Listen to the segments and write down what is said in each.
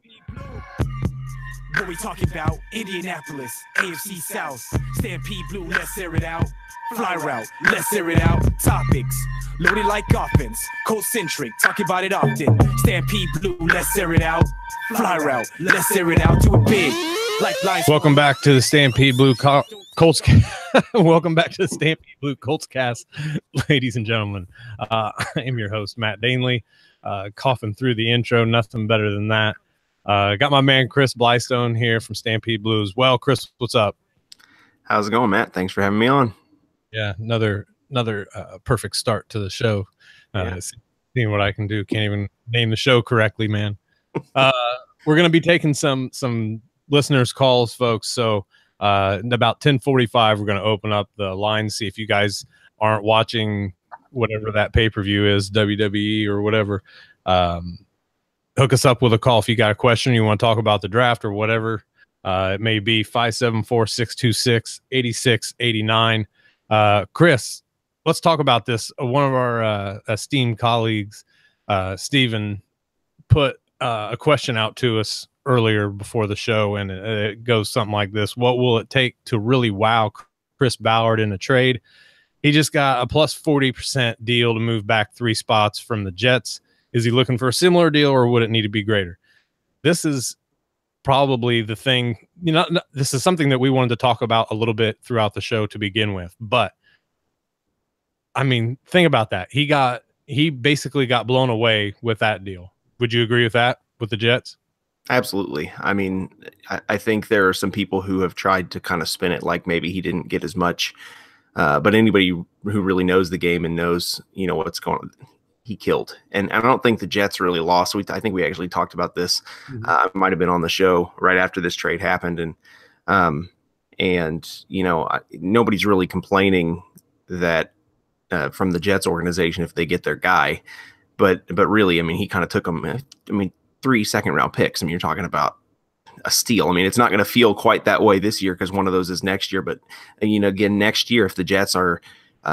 What we talking about? Indianapolis, AFC South, Stampede Blue, let's air it out. Fly route, let's air it out. Topics, loaded like offense, Colt-centric, talking about it often. Stampede Blue, let's air it out. Fly route, let's air it out. Do it big, like Blystone. Welcome back to the Stampede Blue Colts. Welcome back to the Stampede Blue Colts cast, ladies and gentlemen. I am your host, Matt Danely. Coughing through the intro, nothing better than that. Got my man Chris Blystone here from Stampede Blue as well. Chris, what's up? How's it going, Matt? Thanks for having me on. Yeah, another perfect start to the show. Seeing what I can do. Can't even name the show correctly, man. We're going to be taking some listeners' calls, folks. So about 10:45, we're going to open up the line, see if you guys aren't watching whatever that pay-per-view is, WWE or whatever. Hook us up with a call if you got a question, you want to talk about the draft or whatever. It may be 574-626-8689. Chris, let's talk about this. One of our esteemed colleagues, Steven, put a question out to us earlier before the show, and it goes something like this. What will it take to really wow Chris Ballard in a trade? He just got a plus 40% deal to move back 3 spots from the Jets. Is he looking for a similar deal, or would it need to be greater? This is probably the thing. You know, this is something that we wanted to talk about a little bit throughout the show to begin with. But I mean, think about that. He basically got blown away with that deal. Would you agree with that with the Jets? Absolutely. I mean, I think there are some people who have tried to kind of spin it like maybe he didn't get as much. But anybody who really knows the game and knows, you know, what's going on, he killed. And I don't think the Jets really lost. I think we actually talked about this. I might have been on the show right after this trade happened. And you know, nobody's really complaining that from the Jets organization if they get their guy. But really, I mean, he kind of took them. I mean, 3 second-round picks. I mean, you're talking about a steal. I mean, it's not going to feel quite that way this year because one of those is next year. But you know, again, next year, if the Jets are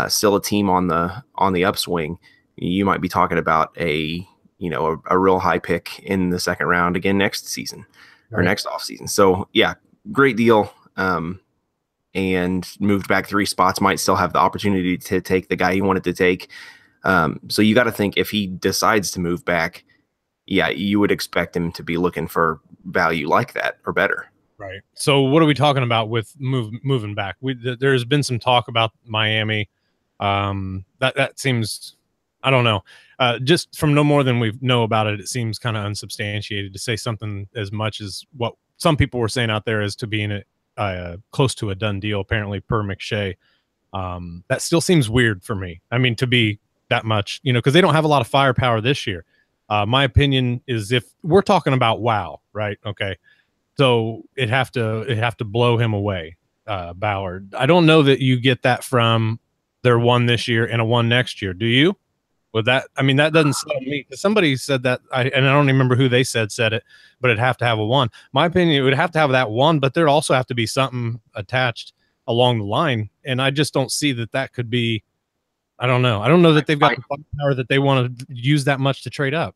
still a team on the upswing, you might be talking about a real high pick in the second round again next season or next offseason. So yeah, great deal. And moved back 3 spots, might still have the opportunity to take the guy he wanted to take. So you got to think if he decides to move back, yeah, you would expect him to be looking for value like that or better. Right. So what are we talking about with moving back? There's been some talk about Miami. That seems, I don't know. Just from no more than we know about it, it seems kind of unsubstantiated to say something as much as what some people were saying out there as to being close to a done deal, apparently, per McShay. That still seems weird for me. I mean, to be that much, you know, because they don't have a lot of firepower this year. My opinion is if we're talking about wow, right? Okay. So it'd have to blow him away, Ballard. I don't know that you get that from their 1 this year and a 1 next year. Do you? With that, I mean, that doesn't sell me. Somebody said that, and I don't even remember who they said it, but it'd have to have a 1. My opinion, it would have to have that 1, but there'd also have to be something attached along the line, and I just don't see that could be. I don't know. I don't know that they've got the power that they want to use that much to trade up.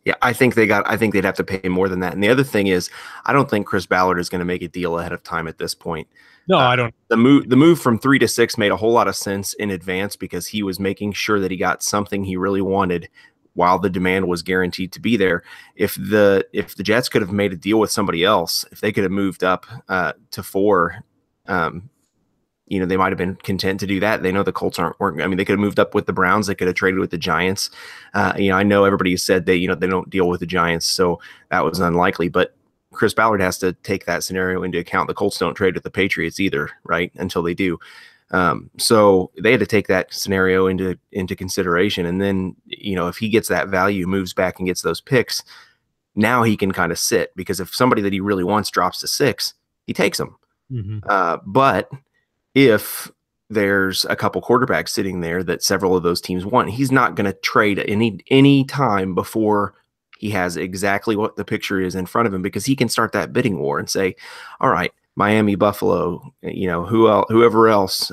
Yeah, I think they'd have to pay more than that. And the other thing is, I don't think Chris Ballard is going to make a deal ahead of time at this point. No, I don't. The move from 3 to 6 made a whole lot of sense in advance because he was making sure that he got something he really wanted while the demand was guaranteed to be there. If the Jets could have made a deal with somebody else, if they could have moved up to 4, you know, they might have been content to do that. They know the Colts weren't. I mean, they could have moved up with the Browns. They could have traded with the Giants. You know, I know everybody said they don't deal with the Giants, so that was unlikely. But Chris Ballard has to take that scenario into account. The Colts don't trade with the Patriots either, right? Until they do. So they had to take that scenario into consideration. And then, you know, if he gets that value, moves back and gets those picks, now he can kind of sit because if somebody that he really wants drops to 6, he takes them. But if there's a couple quarterbacks sitting there that several of those teams want, he's not going to trade any time before he has exactly what the picture is in front of him because he can start that bidding war and say, all right, Miami, Buffalo, you know, whoever else,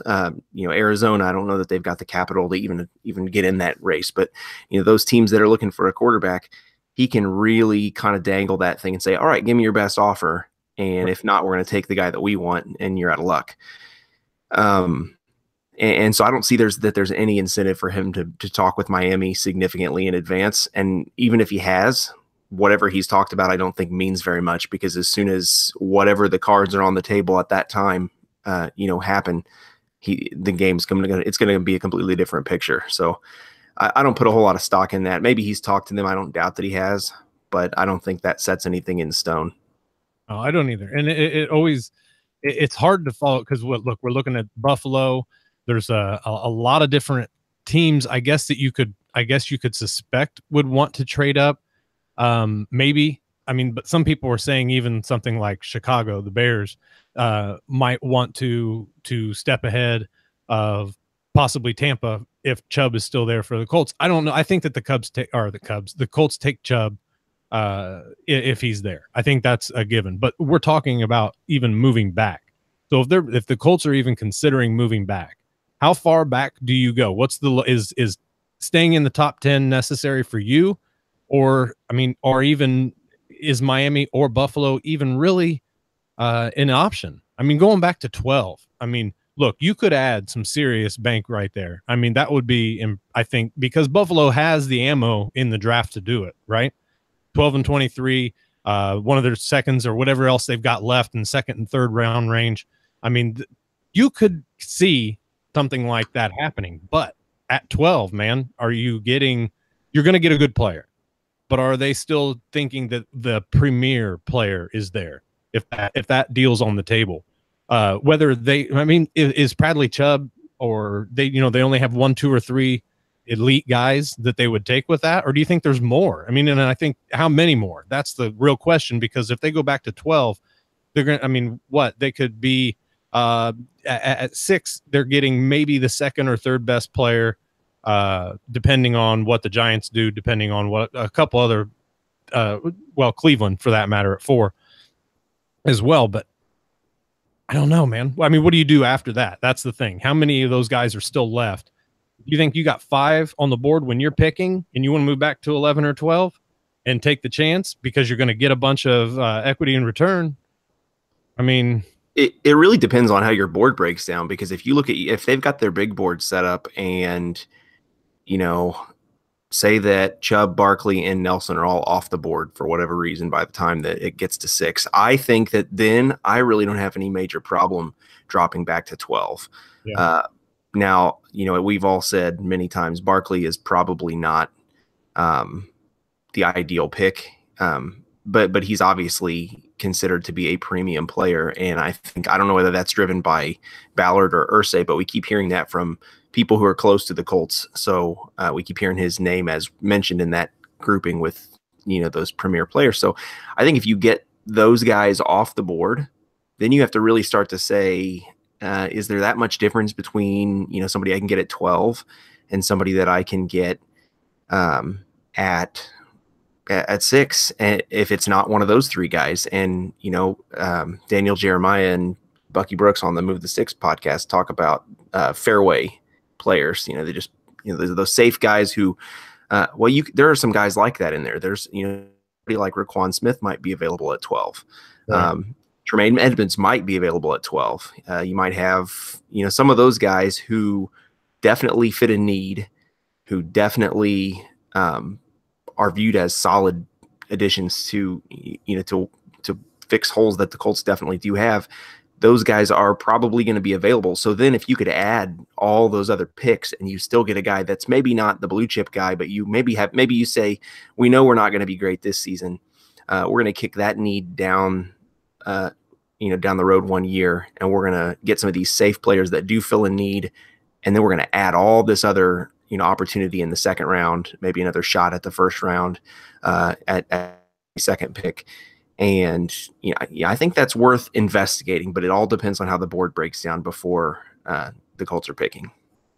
you know, Arizona, I don't know that they've got the capital to even get in that race, but, you know, those teams that are looking for a quarterback, he can really kind of dangle that thing and say, all right, give me your best offer. And if not, we're going to take the guy that we want, and you're out of luck. And so I don't see there's any incentive for him to talk with Miami significantly in advance. And even if he has, whatever he's talked about, I don't think means very much, because as soon as whatever the cards are on the table at that time, happen, the game's it's going to be a completely different picture. So I don't put a whole lot of stock in that. Maybe he's talked to them. I don't doubt that he has, but I don't think that sets anything in stone. Oh, I don't either. And it's hard to follow, because we're looking at Buffalo. There's a lot of different teams, I guess, that you could suspect would want to trade up. Maybe, I mean, but some people were saying even something like Chicago, the Bears, might want to step ahead of possibly Tampa if Chubb is still there for the Colts. I don't know. I think that the Colts take Chubb if he's there. I think that's a given. But we're talking about even moving back. So if the Colts are even considering moving back, how far back do you go? Is staying in the top 10 necessary for you? Or even is Miami or Buffalo even really an option? I mean, going back to 12, I mean, look, you could add some serious bank right there. I mean, that would be, I think, because Buffalo has the ammo in the draft to do it, right? 12 and 23, one of their seconds or whatever else they've got left in second and third round range. I mean, you could see something like that happening. But at 12, man, you're going to get a good player. But are they still thinking that the premier player is there if that deal's on the table? Is Bradley Chubb, or they only have 1, 2, or 3 elite guys that they would take with that? Or do you think there's more? I mean, and I think how many more? That's the real question, because if they go back to 12, they're going to, they could be at 6, they're getting maybe the second or third best player, depending on what the Giants do, depending on what a couple other, Cleveland for that matter at 4 as well. But I don't know, man. I mean, what do you do after that? That's the thing. How many of those guys are still left? Do you think you got 5 on the board when you're picking and you want to move back to 11 or 12 and take the chance because you're going to get a bunch of equity in return? I mean, it really depends on how your board breaks down, because if you look at, if they've got their big board set up and, say that Chubb, Barkley, and Nelson are all off the board for whatever reason by the time that it gets to 6, I think that then I really don't have any major problem dropping back to 12. Yeah. Now, we've all said many times Barkley is probably not the ideal pick, but he's obviously considered to be a premium player. And I don't know whether that's driven by Ballard or Irsay, but we keep hearing that from people who are close to the Colts. So we keep hearing his name as mentioned in that grouping with, those premier players. So I think if you get those guys off the board, then you have to really start to say, is there that much difference between, somebody I can get at 12 and somebody that I can get at 6, and if it's not one of those 3 guys? And Daniel Jeremiah and Bucky Brooks on the Move the Six podcast talk about fairway players. They just those safe guys who there are some guys like that in there. There's like Raquan Smith might be available at 12. Right. Tremaine Edmonds might be available at 12. You might have some of those guys who definitely fit a need, who definitely are viewed as solid additions to to fix holes that the Colts definitely do have. Those guys are probably going to be available. So then if you could add all those other picks and you still get a guy that's maybe not the blue chip guy, but you maybe you say, we know we're not going to be great this season. We're going to kick that need down, down the road 1 year, and we're going to get some of these safe players that do fill a need. And then we're going to add all this other, opportunity in the second round, maybe another shot at the first round, at the second pick. And, I think that's worth investigating, but it all depends on how the board breaks down before the Colts are picking.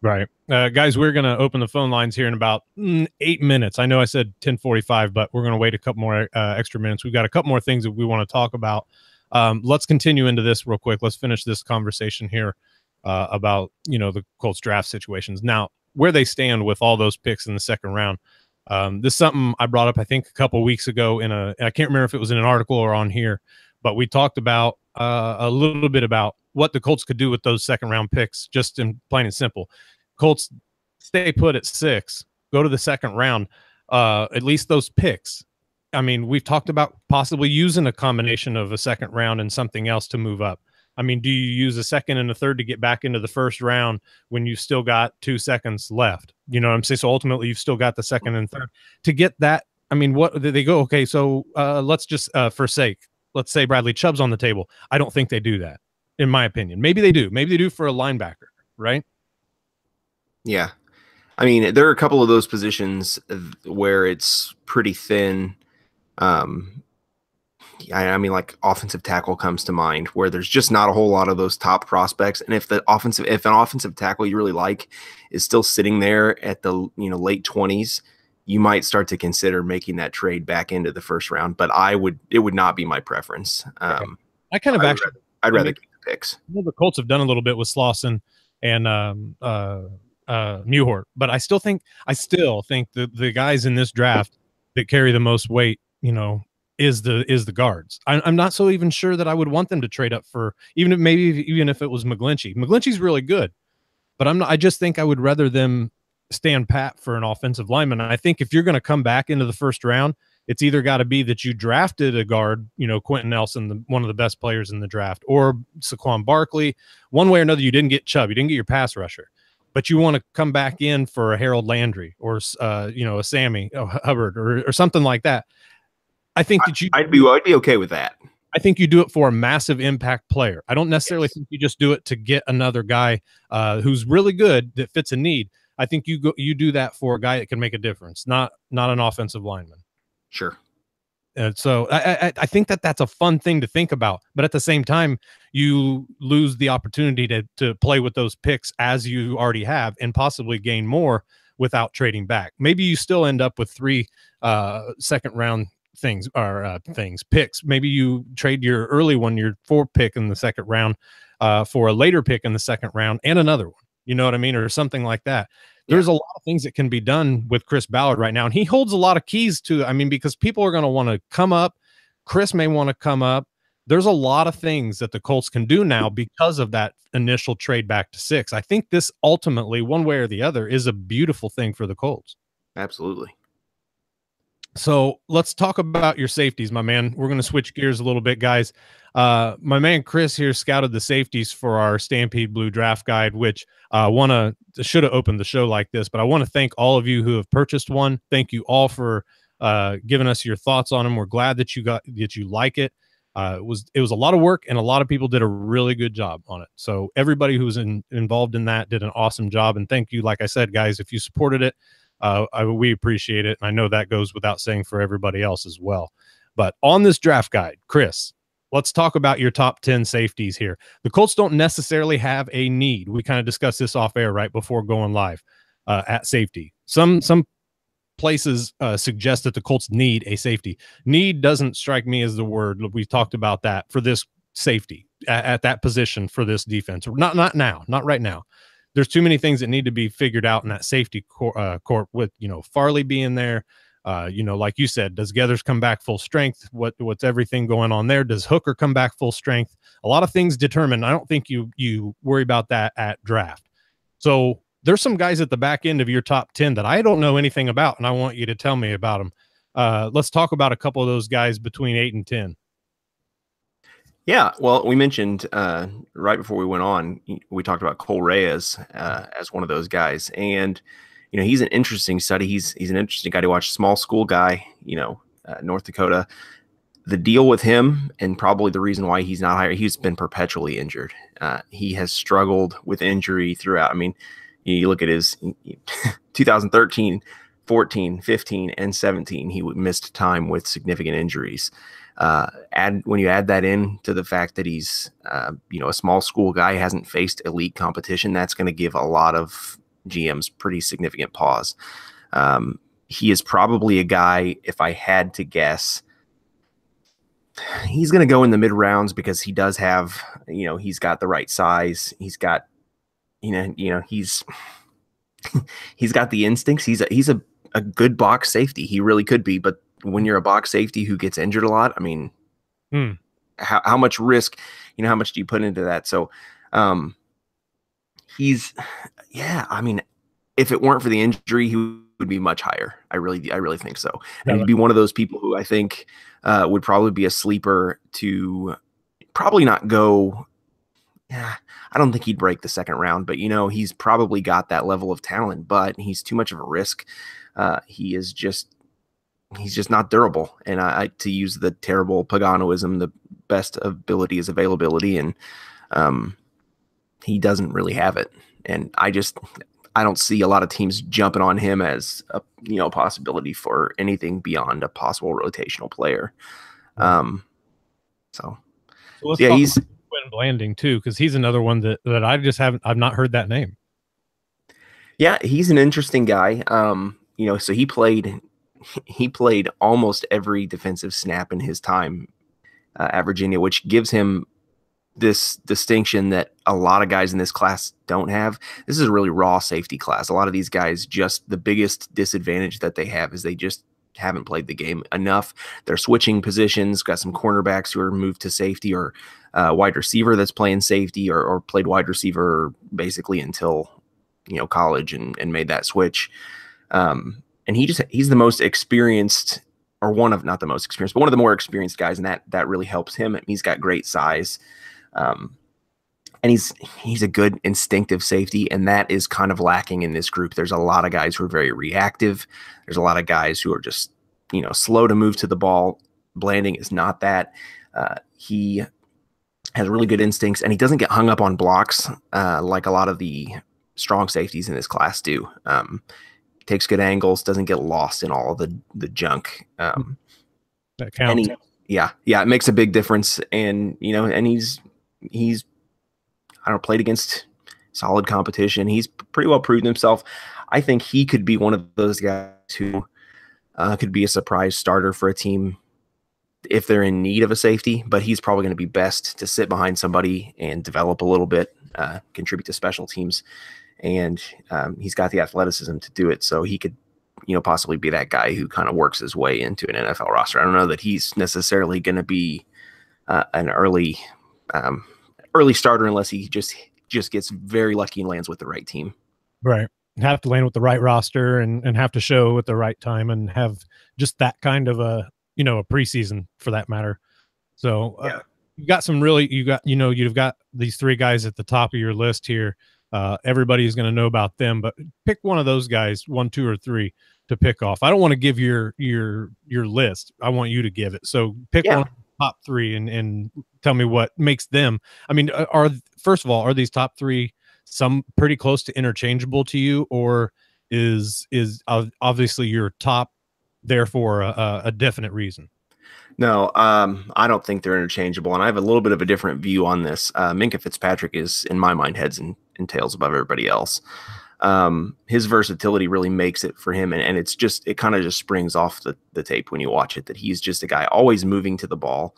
Right. Guys, we're going to open the phone lines here in about 8 minutes. I know I said 10:45, but we're going to wait a couple more extra minutes. We've got a couple more things that we want to talk about. Let's continue into this real quick. Let's finish this conversation here about, the Colts draft situations. Now, where they stand with all those picks in the second round. This is something I brought up, I think, a couple of weeks ago I can't remember if it was in an article or on here, but we talked about a little bit about what the Colts could do with those second round picks, just in plain and simple. Colts stay put at 6, go to the second round, at least those picks. I mean, we've talked about possibly using a combination of a second round and something else to move up. I mean, do you use a second and a third to get back into the first round when you've still got 2 seconds left? You know what I'm saying? So ultimately, you've still got the second and third to get that. I mean, what did they go? Okay, so let's just let's say Bradley Chubb's on the table. I don't think they do that, in my opinion. Maybe they do. Maybe they do for a linebacker, right? Yeah. I mean, there are a couple of those positions where it's pretty thin. I mean, like offensive tackle comes to mind, where there's just not a whole lot of those top prospects. And if an offensive tackle you really like is still sitting there at the late 20s, you might start to consider making that trade back into the first round. But it would not be my preference. I kind of I'd rather keep the picks. The Colts have done a little bit with Slauson and Mewhort, but I still think the guys in this draft that carry the most weight, is the guards. I'm not so even sure that I would want them to trade up for even if it was McGlinchey. McGlinchey's really good, but I just think I would rather them stand pat for an offensive lineman. And I think if you're going to come back into the first round, it's either got to be that you drafted a guard, Quentin Nelson, one of the best players in the draft, or Saquon Barkley. One way or another, you didn't get Chubb, you didn't get your pass rusher, but you want to come back in for a Harold Landry or a Sammy Hubbard or something like that. I think that I'd be okay with that. I think you do it for a massive impact player. I don't necessarily think you just do it to get another guy who's really good that fits a need. I think you do that for a guy that can make a difference, not an offensive lineman. Sure. And so I think that's a fun thing to think about. But at the same time, you lose the opportunity to play with those picks as you already have and possibly gain more without trading back. Maybe you still end up with 3 second round picks. Maybe you trade your early one, your 4th pick in the second round for a later pick in the second round and another one. You know what I mean? Or something like that. There's a lot of things that can be done with Chris Ballard right now. And he holds a lot of keys to, because people are going to want to come up. Chris may want to come up. There's a lot of things that the Colts can do now because of that initial trade back to 6. I think this ultimately, one way or the other, is a beautiful thing for the Colts. Absolutely. So let's talk about your safeties, my man. We're going to switch gears a little bit, guys. My man Chris here scouted the safeties for our Stampede Blue Draft Guide, which should have opened the show like this, but I want to thank all of you who have purchased one. Thank you all for giving us your thoughts on them. We're glad that you like it. It was a lot of work, and a lot of people did a really good job on it. So everybody who was involved in that did an awesome job. And thank you, like I said, guys, if you supported it. We appreciate it. And I know that goes without saying for everybody else as well. But on this draft guide, Chris, let's talk about your top 10 safeties here. The Colts don't necessarily have a need. We kind of discussed this off air right before going live at safety. Some places suggest that the Colts need a safety. Need doesn't strike me as the word. We talked about that for this safety at that position for this defense. Not now, not right now. There's too many things that need to be figured out in that safety corp with, Farley being there. Like you said, does Geathers come back full strength? What's everything going on there? Does Hooker come back full strength? A lot of things determine. I don't think you worry about that at draft. So there's some guys at the back end of your top 10 that I don't know anything about, and I want you to tell me about them. Let's talk about a couple of those guys between 8 and 10. Yeah, well, we mentioned right before we went on, we talked about Cole Reyes as one of those guys, and he's an interesting study. He's an interesting guy to watch. Small school guy, North Dakota. The deal with him, and probably the reason why he's not higher, he's been perpetually injured. He has struggled with injury throughout. I mean, you look at his 2013, 14, 15, and 17. He missed time with significant injuries. When you add that in to the fact that he's, a small school guy, hasn't faced elite competition, that's going to give a lot of GMs pretty significant pause. He is probably a guy, if I had to guess, he's going to go in the mid rounds because he does have, he's got the right size. He's got, he's got the instincts. He's a a good box safety. He really could be. But when you're a box safety who gets injured a lot, I mean, how much risk, how much do you put into that? So I mean, if it weren't for the injury, he would be much higher. I really think so. And he'd be one of those people who I think would probably be a sleeper to probably not go. Yeah, I don't think he'd break the second round, but he's probably got that level of talent, but he's too much of a risk. He's just not durable. And I to use the terrible Paganoism, the best ability is availability, and he doesn't really have it. And I don't see a lot of teams jumping on him as a possibility for anything beyond a possible rotational player. So yeah, he's Quinn Blanding too, because he's another one that I've not heard that name. Yeah, he's an interesting guy. So he played almost every defensive snap in his time at Virginia, which gives him this distinction that a lot of guys in this class don't have. This is a really raw safety class. A lot of these guys, just the biggest disadvantage that they have is they just haven't played the game enough. They're switching positions, got some cornerbacks who are moved to safety, or wide receiver that's playing safety, or played wide receiver basically until college and made that switch. And he's the most experienced, or not the most experienced, but one of the more experienced guys, and that really helps him. He's got great size. And he's a good instinctive safety, and that is kind of lacking in this group. There's a lot of guys who are very reactive. There's a lot of guys who are just, slow to move to the ball. Blanding is not that. He has really good instincts, and he doesn't get hung up on blocks like a lot of the strong safeties in this class do. Takes good angles, doesn't get lost in all of the junk. That counts. It makes a big difference. And, and he's played against solid competition. He's pretty well proven himself. I think he could be one of those guys who could be a surprise starter for a team if they're in need of a safety, but he's probably going to be best to sit behind somebody and develop a little bit, contribute to special teams. And he's got the athleticism to do it. So he could, possibly be that guy who kind of works his way into an NFL roster. I don't know that he's necessarily going to be an early starter unless he just gets very lucky and lands with the right team. Right. Have to land with the right roster and have to show at the right time and have just that kind of a preseason for that matter. So you've got these three guys at the top of your list here. Everybody's going to know about them, but pick one of those guys, 1, 2, or 3 to pick off. I don't want to give your list. I want you to give it. So pick one of the top 3 and tell me what makes them. I mean, first of all, are these top 3 some pretty close to interchangeable to you, or is obviously your top there for a definite reason? No, I don't think they're interchangeable, and I have a little bit of a different view on this. Minkah Fitzpatrick is, in my mind, heads and tails above everybody else. His versatility really makes it for him, and it kind of just springs off the tape when you watch it that he's just a guy always moving to the ball.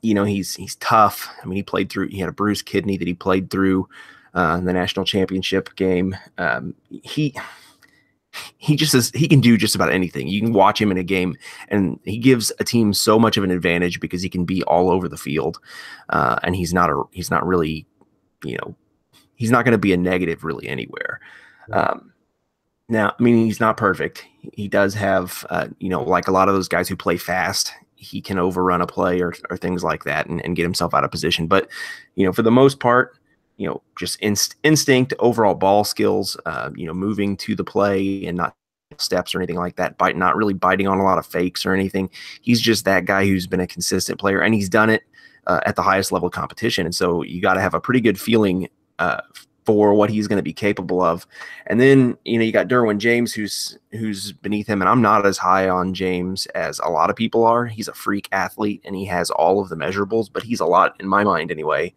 He's tough. I mean, he had a bruised kidney that he played through in the national championship game. He can do just about anything. You can watch him in a game, and he gives a team so much of an advantage because he can be all over the field. And he's not really, he's not going to be a negative really anywhere. Now, I mean, he's not perfect. He does have, like a lot of those guys who play fast, he can overrun a play or things like that and get himself out of position. But, for the most part, just instinct, overall ball skills, moving to the play and not steps or anything like that, not really biting on a lot of fakes or anything. He's just that guy who's been a consistent player, and he's done it at the highest level of competition. And so you got to have a pretty good feeling for what he's going to be capable of. And then, you got Derwin James, who's beneath him. And I'm not as high on James as a lot of people are. He's a freak athlete and he has all of the measurables, but he's a lot, in my mind anyway,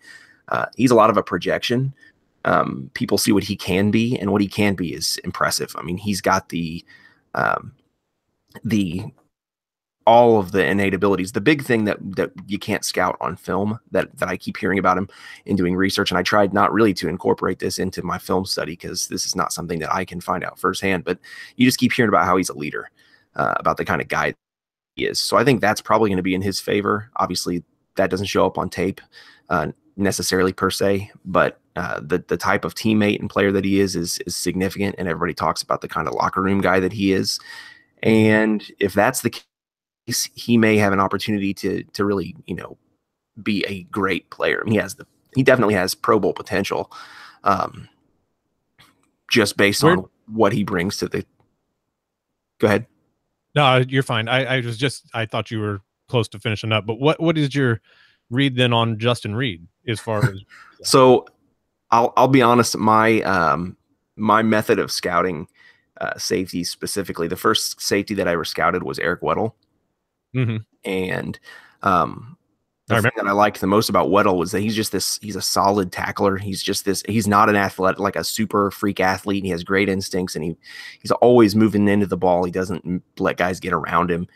he's a lot of a projection. People see what he can be, and what he can be is impressive. I mean, he's got the all of the innate abilities. The big thing that you can't scout on film that I keep hearing about him in doing research, and I tried not really to incorporate this into my film study because this is not something that I can find out firsthand, but you just keep hearing about how he's a leader, about the kind of guy he is. So I think that's probably going to be in his favor. Obviously, that doesn't show up on tape necessarily per se, but the type of teammate and player that he is significant, and everybody talks about the kind of locker room guy that he is. And if that's the case, he may have an opportunity to really, be a great player. I mean, he definitely has Pro Bowl potential, just based on what he brings to the. Go ahead. No, you're fine. I thought you were close to finishing up, but what is your read then on Justin Reed as far as? So I'll be honest, my method of scouting safety specifically, the first safety that I ever scouted was Eric Weddle. Mm-hmm. And the thing that I liked the most about Weddle was that he's a solid tackler. He's not an athlete, like a super freak athlete. He has great instincts, and he's always moving into the ball. He doesn't let guys get around him.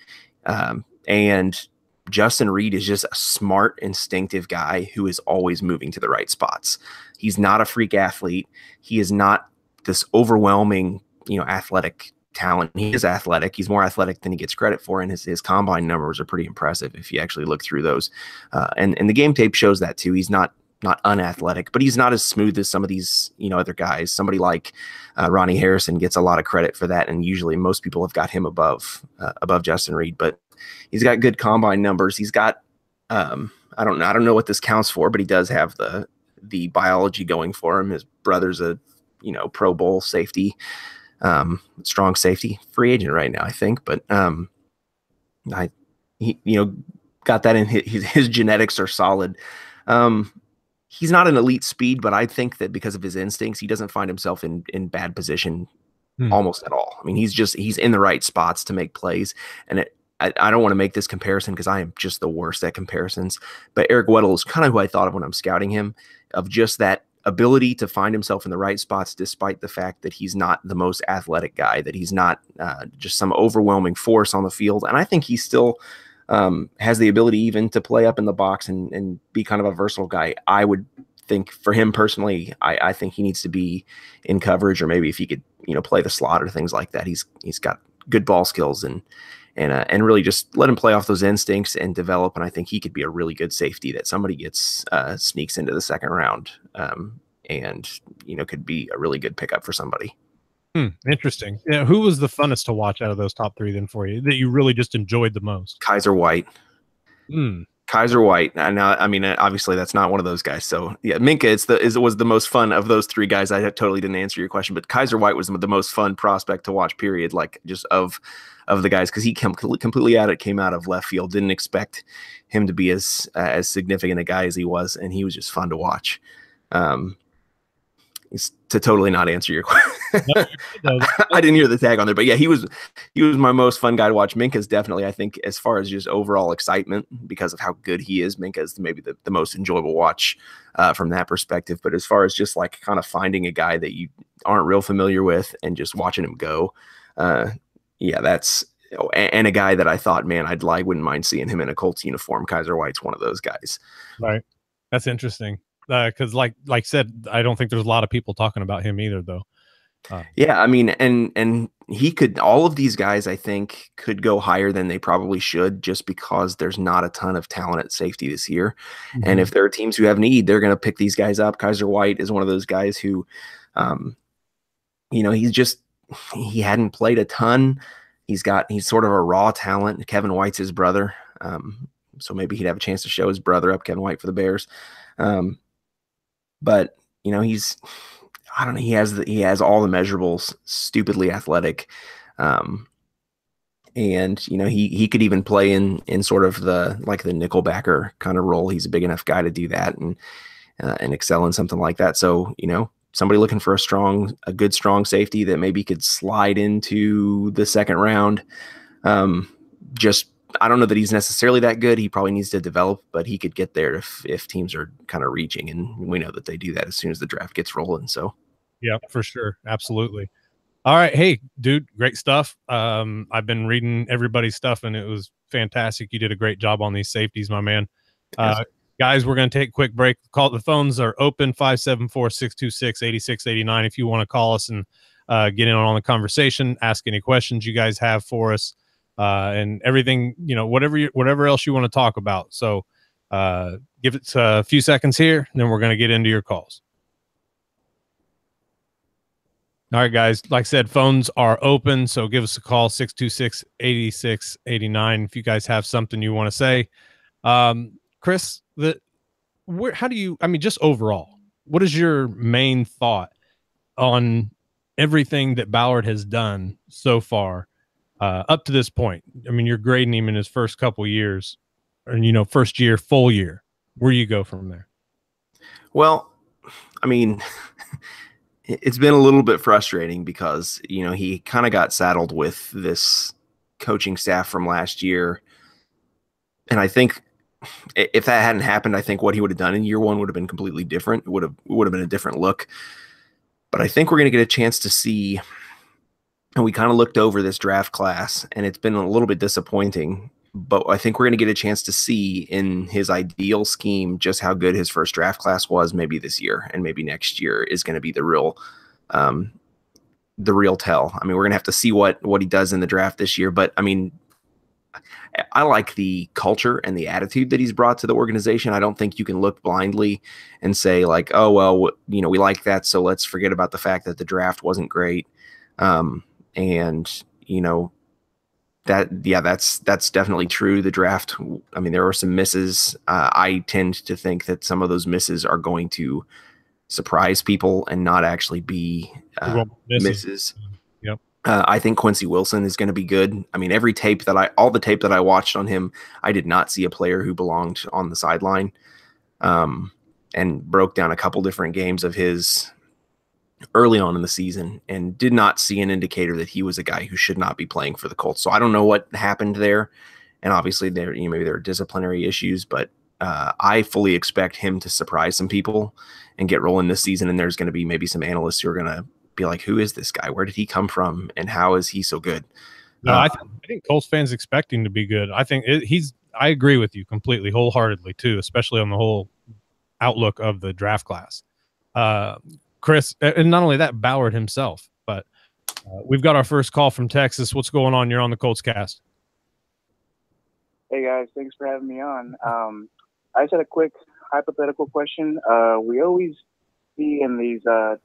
And Justin Reed is just a smart, instinctive guy who is always moving to the right spots. He's not a freak athlete. He is not this overwhelming, athletic talent. He is athletic. He's more athletic than he gets credit for, and his combine numbers are pretty impressive if you actually look through those. And the game tape shows that too. He's not unathletic, but he's not as smooth as some of these, other guys. Somebody like Ronnie Harrison gets a lot of credit for that, and usually most people have got him above Justin Reed. But he's got good combine numbers. He's got I don't know what this counts for, but he does have the biology going for him. His brother's a Pro Bowl safety, strong safety, free agent right now, I think. But he got that in his genetics are solid. He's not an elite speed, but I think that because of his instincts, he doesn't find himself in bad position almost at all. I mean, he's in the right spots to make plays. And I don't want to make this comparison because I am just the worst at comparisons, but Eric Weddle is kind of who I thought of when I'm scouting him, of just that ability to find himself in the right spots, despite the fact that he's not the most athletic guy, that he's not just some overwhelming force on the field. And I think he still has the ability even to play up in the box and be kind of a versatile guy. I would think for him personally, I think he needs to be in coverage, or maybe if he could, play the slot or things like that. He's got good ball skills and really just let him play off those instincts and develop. And I think he could be a really good safety that somebody gets sneaks into the second round and could be a really good pickup for somebody. Interesting. Yeah, who was the funnest to watch out of those top three then for you that you really just enjoyed the most? Kaiser White. Kaiser White. And I mean, obviously that's not one of those guys. So yeah, Minkah was the most fun of those three guys. I totally didn't answer your question, but Kaiser White was the most fun prospect to watch, period. Like just of the guys, because he completely came out of left field. Didn't expect him to be as significant a guy as he was, and he was just fun to watch. To totally not answer your question. I didn't hear the tag on there, but yeah, he was my most fun guy to watch. Minkah's definitely, I think, as far as just overall excitement because of how good he is, Minkah's maybe the most enjoyable watch from that perspective. But as far as just like kind of finding a guy that you aren't real familiar with and just watching him go, yeah, that's and a guy that I thought, man, wouldn't mind seeing him in a Colts uniform. Kaiser White's one of those guys. Right. That's interesting. Because like said, I don't think there's a lot of people talking about him either, though. Yeah, I mean, and he could. All of these guys, I think, could go higher than they probably should, just because there's not a ton of talent at safety this year. Mm-hmm. And if there are teams who have need, they're going to pick these guys up. Kaiser White is one of those guys who, he hadn't played a ton. He's sort of a raw talent. Kevin White's his brother, so maybe he'd have a chance to show his brother up, Kevin White, for the Bears. But I don't know. He has all the measurables, stupidly athletic. And he could even play in sort of the nickelbacker kind of role. He's a big enough guy to do that and excel in something like that. So, somebody looking for a good strong safety that maybe could slide into the second round. I don't know that he's necessarily that good. He probably needs to develop, but he could get there if teams are kind of reaching, and we know that they do that as soon as the draft gets rolling. So, yeah, for sure, absolutely. All right. Hey, dude, great stuff. I've been reading everybody's stuff and it was fantastic. You did a great job on these safeties, my man. Yes. Guys, we're going to take a quick break. The phones are open 574-626-8689 if you want to call us and get in on the conversation, ask any questions you guys have for us, and everything, whatever else you want to talk about. So give it a few seconds here, and then we're going to get into your calls. All right, guys. Like I said, phones are open, so give us a call, 626-8689 if you guys have something you want to say. Chris, how do you, just overall, what is your main thought on everything that Ballard has done so far up to this point? I mean, you're grading him in his first couple years, or, first year, full year. Where do you go from there? Well, I mean, it's been a little bit frustrating because, he kind of got saddled with this coaching staff from last year. And I think if that hadn't happened, I think what he would have done in year one would have been completely different. It would have been a different look. But I think we're going to get a chance to see, and we kind of looked over this draft class, and it's been a little bit disappointing. But I think we're going to get a chance to see in his ideal scheme just how good his first draft class was maybe this year, and maybe next year is going to be the real tell. I mean, we're going to have to see what he does in the draft this year. But, I mean, I like the culture and the attitude that he's brought to the organization. I don't think you can look blindly and say like, oh, well, we like that, so let's forget about the fact that the draft wasn't great. That's definitely true. The draft, I mean, there were some misses. I tend to think that some of those misses are going to surprise people and not actually be misses. Yep. I think Quincy Wilson is going to be good. I mean, all the tape that I watched on him, I did not see a player who belonged on the sideline, and broke down a couple different games of his early on in the season and did not see an indicator that he was a guy who should not be playing for the Colts. So I don't know what happened there. And obviously maybe there are disciplinary issues, but I fully expect him to surprise some people and get rolling this season. And there's going to be maybe some analysts who are going to be like, who is this guy? Where did he come from? And how is he so good? No, I think Colts fans expect him to be good. I think I agree with you completely, wholeheartedly too, especially on the whole outlook of the draft class. Chris, and not only that, Ballard himself, but we've got our first call from Texas. What's going on? You're on the Colts cast. Hey guys, thanks for having me on. I just had a quick hypothetical question. We always see in these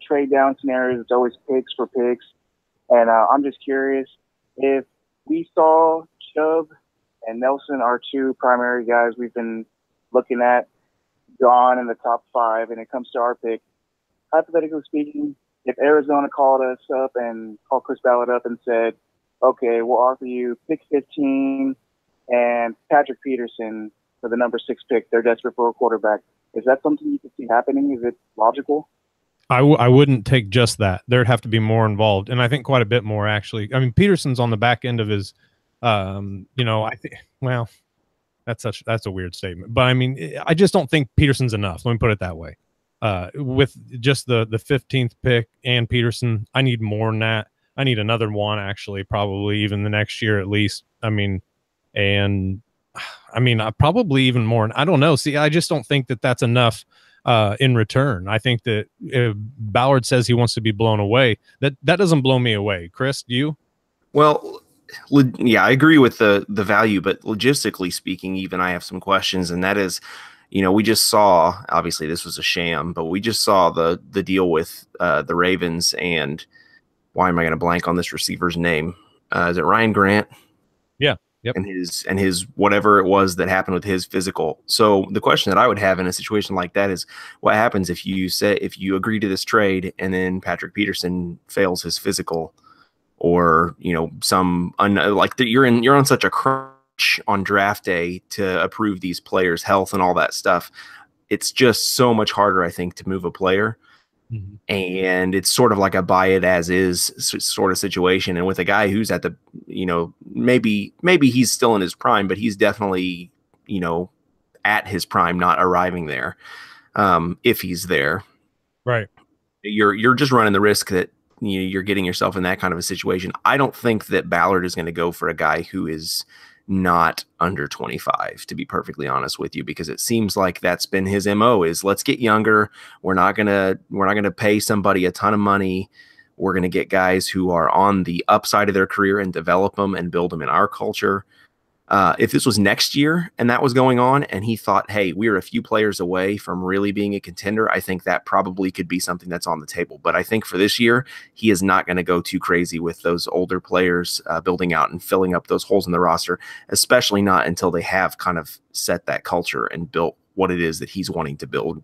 trade down scenarios, it's always picks for picks. And I'm just curious if we saw Chubb and Nelson, our two primary guys we've been looking at, gone in the top 5, and it comes to our pick. Hypothetically speaking, if Arizona called Chris Ballard up and said, okay, we'll offer you pick 15 and Patrick Peterson for the number 6 pick. They're desperate for a quarterback. Is that something you could see happening? Is it logical? I wouldn't take just that. There'd have to be more involved, and I think quite a bit more, actually. I mean, Peterson's on the back end of his, I think, well, that's a weird statement. But, I mean, I just don't think Peterson's enough. Let me put it that way. With just the 15th pick and Peterson, I need more than that. I need another one, actually, probably even the next year at least. Probably even more. I don't know. See, I just don't think that that's enough in return. I think that if Ballard says he wants to be blown away, that doesn't blow me away. Chris, do you? Well, yeah, I agree with the value, but logistically speaking, even I have some questions, and that is, we just saw, obviously this was a sham, but we just saw the deal with the Ravens, and why am I going to blank on this receiver's name? Is it Ryan Grant? Yeah. Yep. And his whatever it was that happened with his physical. So the question that I would have in a situation like that is, what happens if you agree to this trade and then Patrick Peterson fails his physical, or you're on such a crunch on draft day to approve these players' health and all that stuff. It's just so much harder, I think, to move a player. Mm-hmm. And it's sort of like a buy it as is sort of situation. And with a guy who's at the, maybe he's still in his prime, but he's definitely, at his prime, not arriving there. If he's there, right, you're just running the risk that you're getting yourself in that kind of a situation. I don't think that Ballard is going to go for a guy who is not under 25, to be perfectly honest with you, because it seems like that's been his MO is let's get younger. We're not going to pay somebody a ton of money. We're going to get guys who are on the upside of their career and develop them and build them in our culture. If this was next year and that was going on and he thought, hey, we're a few players away from really being a contender, I think that probably could be something that's on the table. But I think for this year, he is not going to go too crazy with those older players building out and filling up those holes in the roster, especially not until they have kind of set that culture and built what it is that he's wanting to build.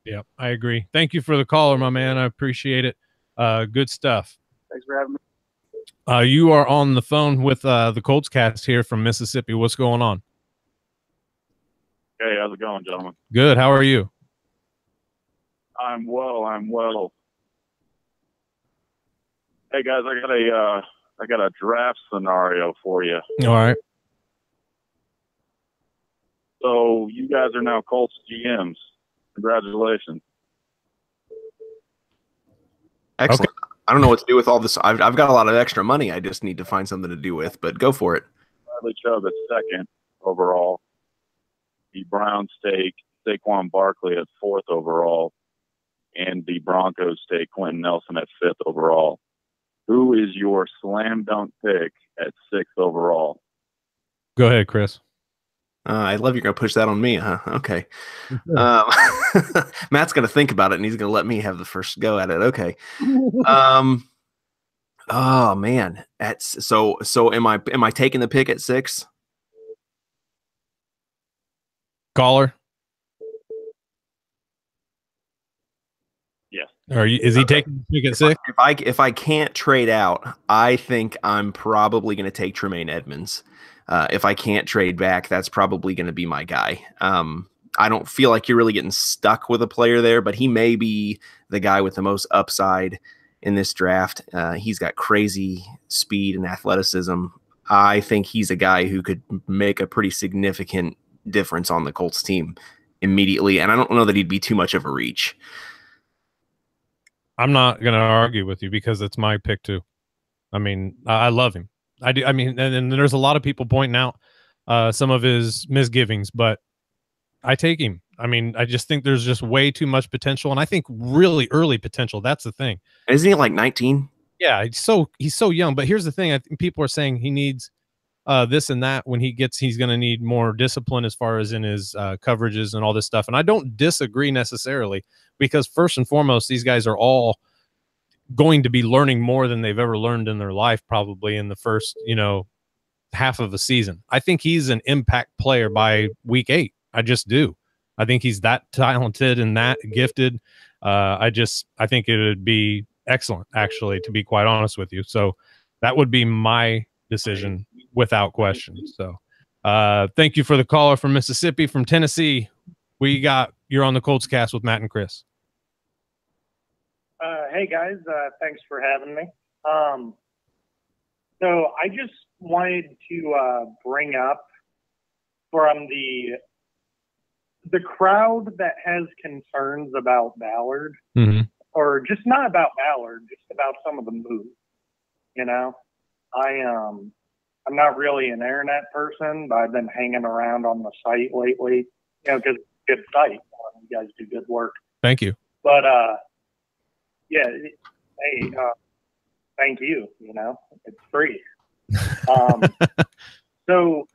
Yeah, I agree. Thank you for the caller, my man. I appreciate it. Good stuff. Thanks for having me. You are on the phone with the Colts cast here from Mississippi. What's going on? Hey, how's it going, gentlemen? Good. How are you? I'm well. Hey guys, I got a draft scenario for you. All right. So you guys are now Colts GMs. Congratulations. Excellent. Okay. I don't know what to do with all this. I've got a lot of extra money. I just need to find something to do with, but go for it. Bradley Chubb at 2nd overall. The Browns take Saquon Barkley at 4th overall. And the Broncos take Quentin Nelson at 5th overall. Who is your slam dunk pick at 6th overall? Go ahead, Chris. I love you're going to push that on me, huh? Okay. Matt's going to think about it, and he's going to let me have the first go at it. Okay. Oh man, so am I taking the pick at 6? Caller. Yes. Is he taking the pick at 6? If I can't trade out, I think I'm probably going to take Tremaine Edmonds. If I can't trade back, that's probably going to be my guy. I don't feel like you're really getting stuck with a player there, but he may be the guy with the most upside in this draft. He's got crazy speed and athleticism. I think he's a guy who could make a pretty significant difference on the Colts team immediately, and I don't know that he'd be too much of a reach. I'm not going to argue with you because it's my pick too. I mean, I love him. I do. I mean, and there's a lot of people pointing out some of his misgivings, but I take him. I mean, I just think there's just way too much potential, and I think really early potential. That's the thing. Isn't he like 19? Yeah, he's so young. But here's the thing: I think people are saying he needs this and that. When he's going to need more discipline as far as in his coverages and all this stuff. And I don't disagree necessarily because first and foremost, these guys are all going to be learning more than they've ever learned in their life, probably in the first, half of the season. I think he's an impact player by week 8. I just do. I think he's that talented and that gifted. I think it would be excellent, actually, to be quite honest with you. So that would be my decision without question. So thank you for the caller from Mississippi. From Tennessee, you're on the Colts cast with Matt and Chris. Hey guys, thanks for having me. So I just wanted to bring up from the crowd that has concerns about Ballard, or just not about Ballard, just about some of the moves. I'm not really an internet person, but I've been hanging around on the site lately, because it's a good site. You guys do good work. Thank you. But yeah, hey, thank you. It's free. So,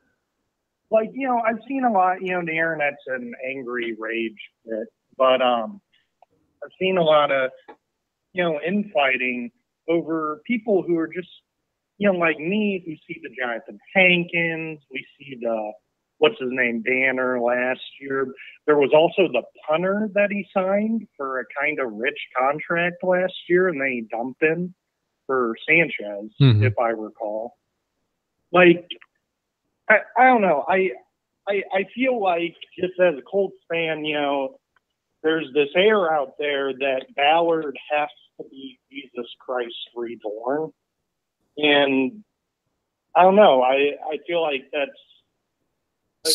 I've seen a lot. The internet's an angry rage bit, but I've seen a lot of infighting over people who are just like me, who see the Jonathan Hankins. We see the what's his name, Danner last year. There was also the punter that he signed for a kind of rich contract last year, and then he dumped him for Sanchez, if I recall. I don't know. I feel like, just as a Colts fan, there's this air out there that Ballard has to be Jesus Christ reborn. And I don't know. I feel like that's,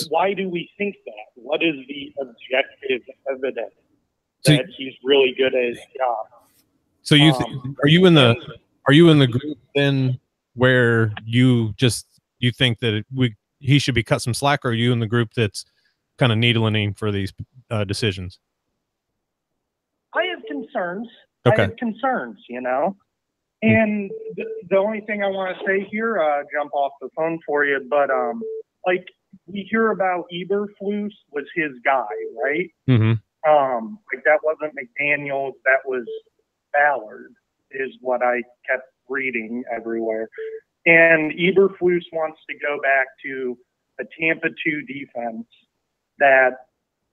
why do we think that? What is the objective evidence that he's really good at his job? So are you in the group then where you think that he should be cut some slack, or are you in the group that's kind of needling for these decisions? I have concerns. Okay. I have concerns, you know. And the only thing I want to say here, jump off the phone for you, but like we hear about Eberflus was his guy, right? Mm-hmm. Like that wasn't McDaniels, that was Ballard, is what I kept reading everywhere. And Eberflus wants to go back to a Tampa 2 defense that,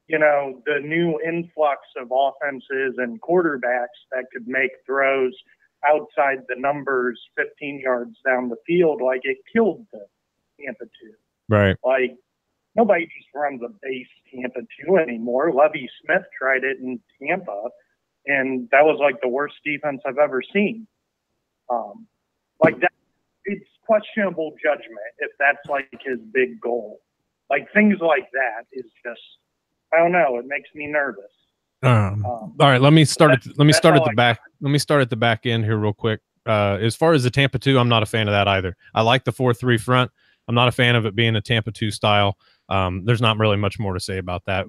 you know, the new influx of offenses and quarterbacks that could make throws outside the numbers 15 yards down the field, like it killed the Tampa 2. Right. Like nobody just runs a base Tampa 2 anymore. Lovie Smith tried it in Tampa, and that was like the worst defense I've ever seen. Like that, it's questionable judgment if that's like his big goal. Like things like that is just, I don't know. It makes me nervous. All right, let me start at the back end here real quick. As far as the Tampa 2, I'm not a fan of that either. I like the 4-3 front. I'm not a fan of it being a Tampa 2 style. There's not really much more to say about that.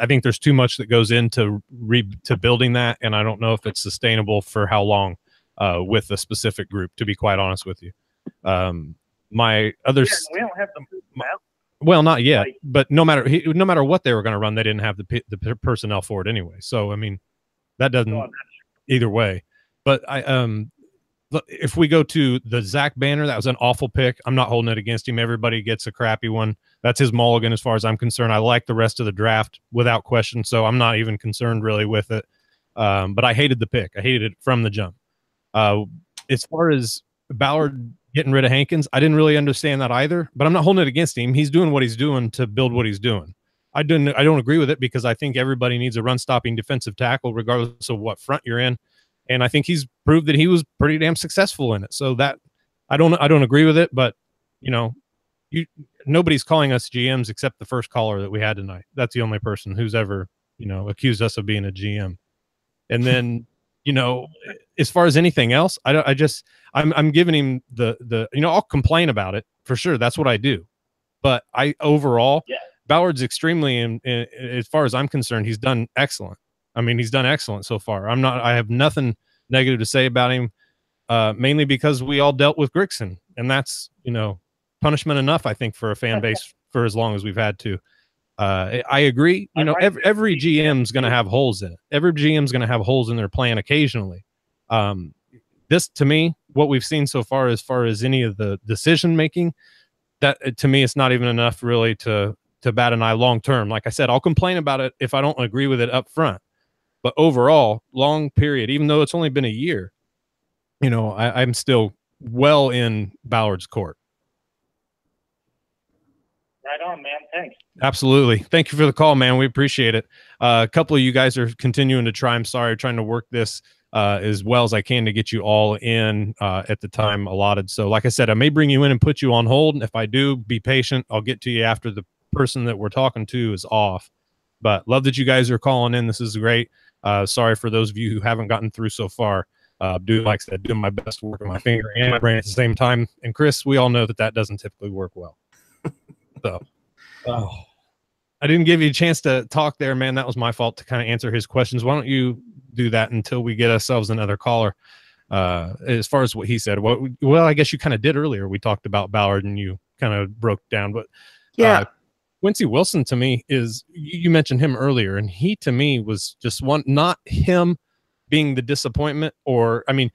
I think there's too much that goes into building that, and I don't know if it's sustainable for how long with a specific group, to be quite honest with you. My other we don't have the now. Well, not yet, but no matter what they were going to run, they didn't have the personnel for it anyway. So, I mean, that doesn't either way. But if we go to the Zach Banner, that was an awful pick. I'm not holding it against him. Everybody gets a crappy one. That's his mulligan as far as I'm concerned. I like the rest of the draft without question, so I'm not even concerned really with it. But I hated the pick. I hated it from the jump. As far as Ballard getting rid of Hankins, I didn't really understand that either, but I'm not holding it against him. He's doing what he's doing to build what he's doing. I don't agree with it because I think everybody needs a run-stopping defensive tackle regardless of what front you're in. And I think he's proved that he was pretty damn successful in it. So that I don't agree with it, but you know, nobody's calling us GMs except the first caller that we had tonight. That's the only person who's ever, you know, accused us of being a GM. And then, you know, as far as anything else, I'm giving him the you know, I'll complain about it for sure. That's what I do. But overall, Ballard's extremely, as far as I'm concerned, he's done excellent. I mean, he's done excellent so far. I have nothing negative to say about him, mainly because we all dealt with Grigson, and that's, you know, punishment enough, I think, for a fan base for as long as we've had to. I agree. You know, every GM's going to have holes in it. Every GM's going to have holes in their plan occasionally. This, to me, what we've seen so far as any of the decision making, that to me, it's not even enough really to bat an eye long term. Like I said, I'll complain about it if I don't agree with it up front. But overall, long period, even though it's only been a year, you know, I'm still well in Ballard's court. Right on, man. Thanks. Absolutely. Thank you for the call, man. We appreciate it. A couple of you guys are continuing to try. I'm sorry, trying to work this as well as I can to get you all in at the time allotted. So like I said, I may bring you in and put you on hold. And if I do, be patient. I'll get to you after the person that we're talking to is off. But love that you guys are calling in. This is great. Sorry for those of you who haven't gotten through so far. Like I said, doing my best to work on my finger and my brain at the same time. And Chris, we all know that doesn't typically work well. So I didn't give you a chance to talk there, man. That was my fault to kind of answer his questions. Why don't you do that until we get ourselves another caller? As far as what he said, well, I guess you kind of did earlier. We talked about Ballard and you kind of broke down, but yeah. Quincy Wilson to me is, you mentioned him earlier, and he to me was just one, not him being the disappointment, or, I mean,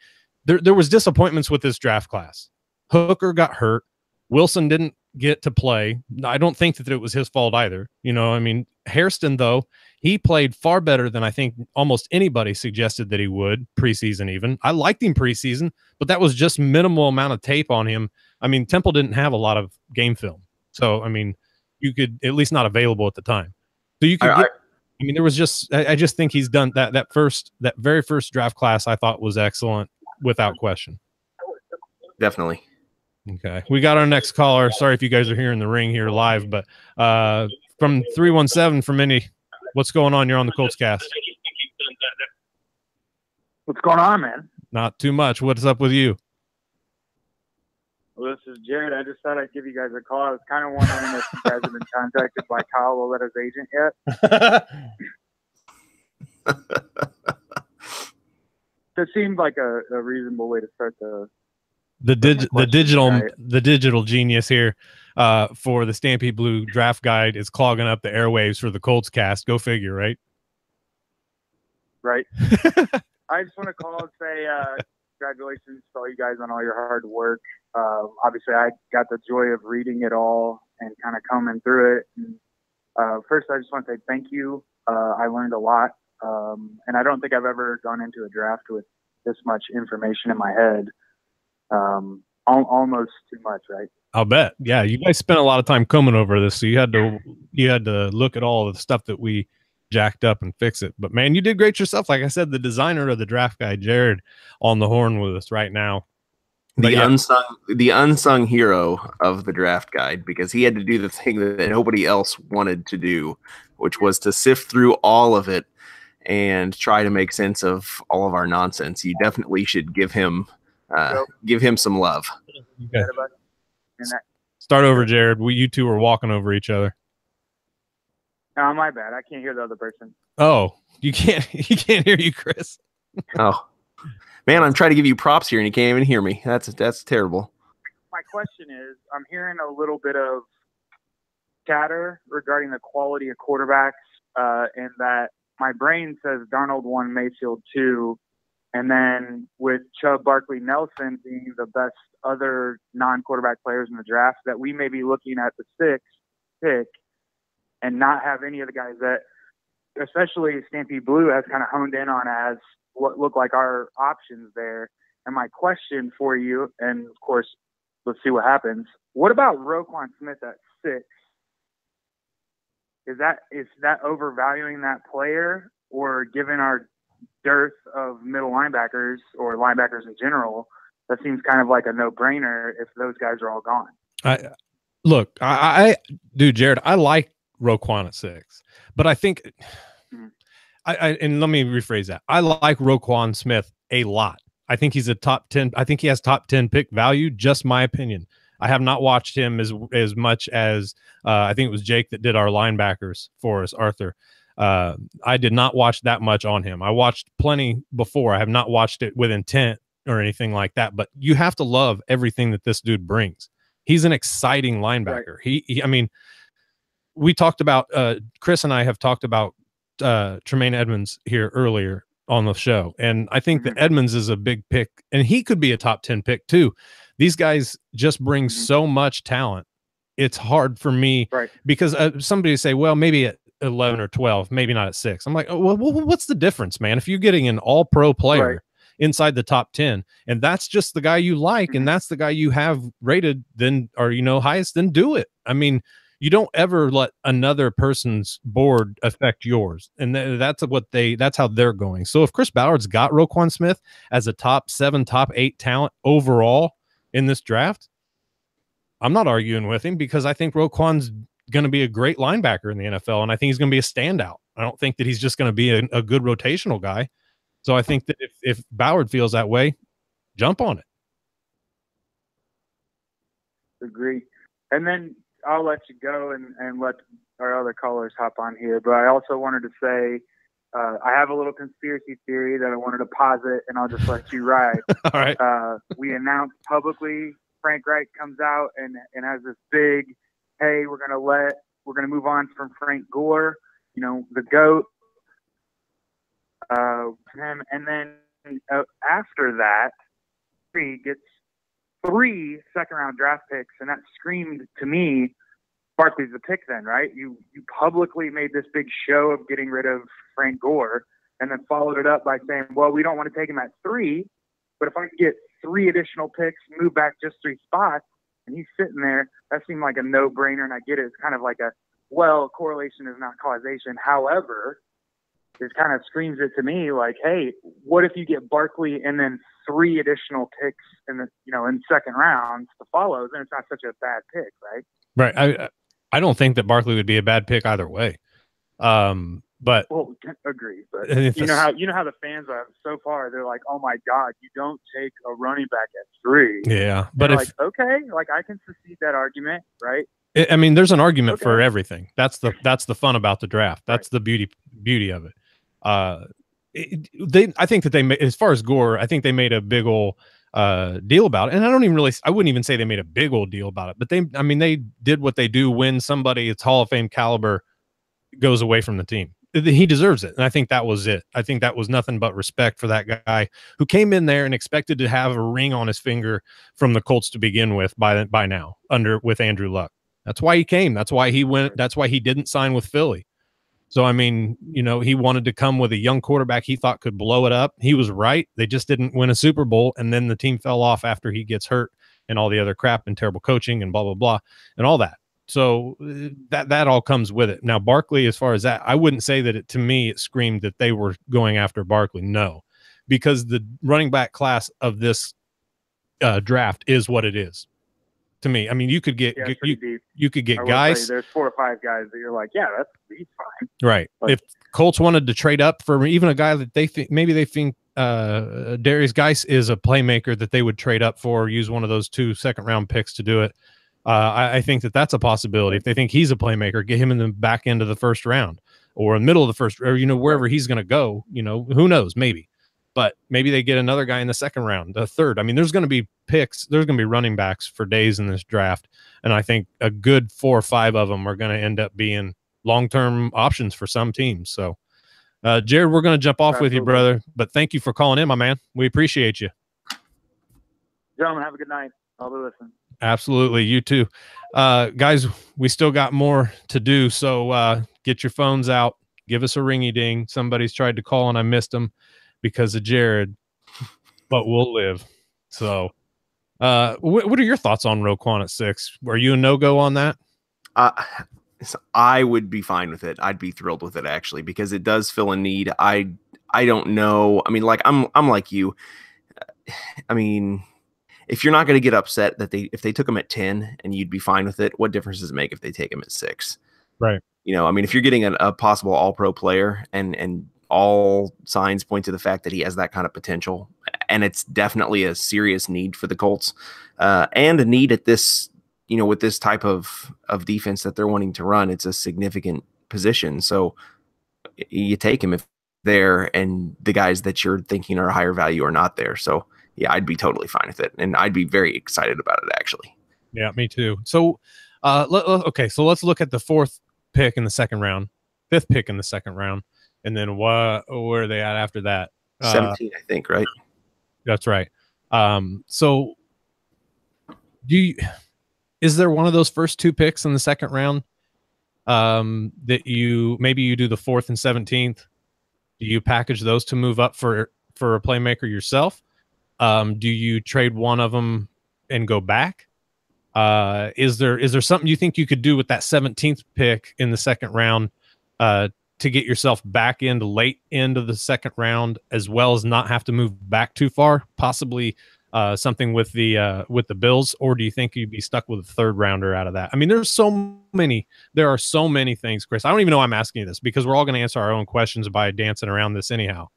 there was disappointments with this draft class. Hooker got hurt. Wilson didn't get to play. I don't think that it was his fault either. You know, I mean, Hairston, though, he played far better than I think almost anybody suggested that he would preseason even. I liked him preseason, but that was just minimal amount of tape on him. I mean, Temple didn't have a lot of game film. So, I mean, you could at least not available at the time. So you could I mean, there was just, I just think he's done that very first draft class I thought was excellent without question. Definitely. Okay. We got our next caller. Sorry if you guys are hearing the ring here live, but from 317 from Indy, what's going on? You're on the Colts cast. What's going on, man? Not too much. What's up with you? Well, this is Jared. I just thought I'd give you guys a call. I was kind of wondering if you guys have been contacted by Kyle Lauletta's agent yet. It seemed like a reasonable way to start the digital genius here for the Stampede Blue draft guide is clogging up the airwaves for the Colts cast. Go figure, right? Right. I just want to call and say congratulations to all you guys on all your hard work. Obviously, I got the joy of reading it all and kind of combing through it. And, first, I just want to say thank you. I learned a lot, and I don't think I've ever gone into a draft with this much information in my head. Almost too much, right? I'll bet. Yeah, you guys spent a lot of time combing over this, so you had to look at all of the stuff that we jacked up and fix it. But man, you did great yourself. Like I said, the designer of the draft guide, Jared, on the horn with us right now. The unsung hero of the draft guide, because he had to do the thing that nobody else wanted to do, which was to sift through all of it and try to make sense of all of our nonsense. You definitely should give him some love. Okay. Start over, Jared. You two were walking over each other. No, my bad. I can't hear the other person. Oh, you can't hear you, Chris. Oh, man, I'm trying to give you props here and you can't even hear me. That's terrible. My question is, I'm hearing a little bit of chatter regarding the quality of quarterbacks, and that my brain says Darnold 1, Mayfield 2, and then with Chubb, Barkley, Nelson being the best other non-quarterback players in the draft, that we may be looking at the 6th pick and not have any of the guys that, especially Stampede Blue, has kind of honed in on as what look like our options there. And my question for you, and of course, let's see what happens. What about Roquan Smith at 6? Is that overvaluing that player, or given our dearth of middle linebackers or linebackers in general, that seems kind of like a no-brainer if those guys are all gone? Dude, Jared, I like Roquan at 6, but I think and let me rephrase that. I like Roquan Smith a lot. I think he's a top 10. I think he has top 10 pick value. Just my opinion. I have not watched him as much as I think it was Jake that did our linebackers for us, Arthur. I did not watch that much on him. I watched plenty before. I have not watched it with intent or anything like that, but you have to love everything that this dude brings. He's an exciting linebacker. Right. I mean, we talked about, Chris and I have talked about Tremaine Edmonds here earlier on the show. And I think that Edmonds is a big pick, and he could be a top 10 pick too. These guys just bring so much talent. It's hard for me, right? Because somebody say, well, maybe at 11 or 12, maybe not at 6. I'm like, oh, well, what's the difference, man? If you're getting an all-pro player inside the top 10, and that's just the guy you like, and that's the guy you have rated, then, or, highest, then do it. I mean, you don't ever let another person's board affect yours. And that's how they're going. So if Chris Ballard's got Roquan Smith as a top 7, top 8 talent overall in this draft, I'm not arguing with him, because I think Roquan's going to be a great linebacker in the NFL, and I think he's going to be a standout. I don't think that he's just going to be a good rotational guy. So I think that if Ballard feels that way, jump on it. Agree. And then I'll let you go and let our other callers hop on here. But I also wanted to say I have a little conspiracy theory that I wanted to posit, and I'll just let you ride. All right. We announced publicly, Frank Reich comes out and has this big, hey, we're going to move on from Frank Gore, the GOAT. And then after that, he gets 3 second-round draft picks, and that screamed to me, Barkley's the pick then, right? You publicly made this big show of getting rid of Frank Gore, and then followed it up by saying, well, we don't want to take him at 3, but if I could get 3 additional picks, move back just 3 spots, and he's sitting there, that seemed like a no-brainer, and I get it. It's kind of like correlation is not causation. However, it kind of screams it to me like, hey, what if you get Barkley and then 3 additional picks in the in second rounds to follow? Then it's not such a bad pick, right? Right. I don't think that Barkley would be a bad pick either way. But Well, agree. But if you know how the fans are so far. They're like, "Oh my God, you don't take a running back at 3." yeah, but if like, okay, like I can succeed that argument, right? I mean, there's an argument for Okay. everything. That's the fun about the draft. That's the beauty of it. I think that they made, as far as Gore, I think they made a big old deal about it. And I wouldn't even say they made a big old deal about it, but they did what they do when somebody it's Hall of Fame caliber goes away from the team. He deserves it. And I think that was it. I think that was nothing but respect for that guy who came in there and expected to have a ring on his finger from the Colts to begin with by now with Andrew Luck. That's why he came. That's why he went. That's why he didn't sign with Philly. So, I mean, he wanted to come with a young quarterback he thought could blow it up. He was right. They just didn't win a Super Bowl. And then the team fell off after he gets hurt and all the other crap and terrible coaching and blah, blah, blah, and all that. So that all comes with it. Now, Barkley, as far as that, I wouldn't say that to me, it screamed that they were going after Barkley. No, because the running back class of this draft is what it is. To me, I mean, you could get you could get guys. There's 4 or 5 guys that you're like, yeah, he's fine. Right. But if Colts wanted to trade up for even a guy that they think Darius Geis is a playmaker that they would trade up for, use one of those 2 second-round picks to do it. I think that's a possibility. If they think he's a playmaker, get him in the back end of the first round or in the middle of the first, or wherever he's going to go. Who knows? Maybe. But maybe they get another guy in the second round, the third. I mean, there's going to be picks. There's going to be running backs for days in this draft. And I think a good 4 or 5 of them are going to end up being long-term options for some teams. So, Jared, we're going to jump off with you, brother. But thank you for calling in, my man. We appreciate you. Gentlemen, have a good night. I'll be listening. Absolutely. You too. Guys, we still got more to do. So get your phones out. Give us a ringy ding. Somebody's tried to call and I missed them because of Jared, but we'll live. So what are your thoughts on Roquan at 6? Are you a no-go on that? I would be fine with it. I'd be thrilled with it, actually, because it does fill a need. I don't know. I mean, like I'm like you. I mean, if you're not going to get upset that if they took him at 10 and you'd be fine with it, what difference does it make if they take him at 6? Right. I mean, if you're getting a possible all-pro player and all signs point to the fact that he has that kind of potential, and it's definitely a serious need for the Colts, and a need at this, with this type of defense that they're wanting to run, it's a significant position. So you take him if there and the guys that you're thinking are higher value are not there. So yeah, I'd be totally fine with it. And I'd be very excited about it, actually. Yeah, me too. So, okay. So let's look at the 4th pick in the second round, 5th pick in the second round. And then where are they at after that? 17, I think, right? That's right. So is there one of those first 2 picks in the second round that maybe you do the 4th and 17th? Do you package those to move up for a playmaker yourself? Do you trade one of them and go back? Is there something you think you could do with that 17th pick in the second round to get yourself back into late end of the second round, as well as not have to move back too far? Possibly something with the Bills, or do you think you'd be stuck with a 3rd rounder out of that? I mean, there are so many things, Chris. I don't even know why I'm asking you this, because we're all going to answer our own questions by dancing around this anyhow.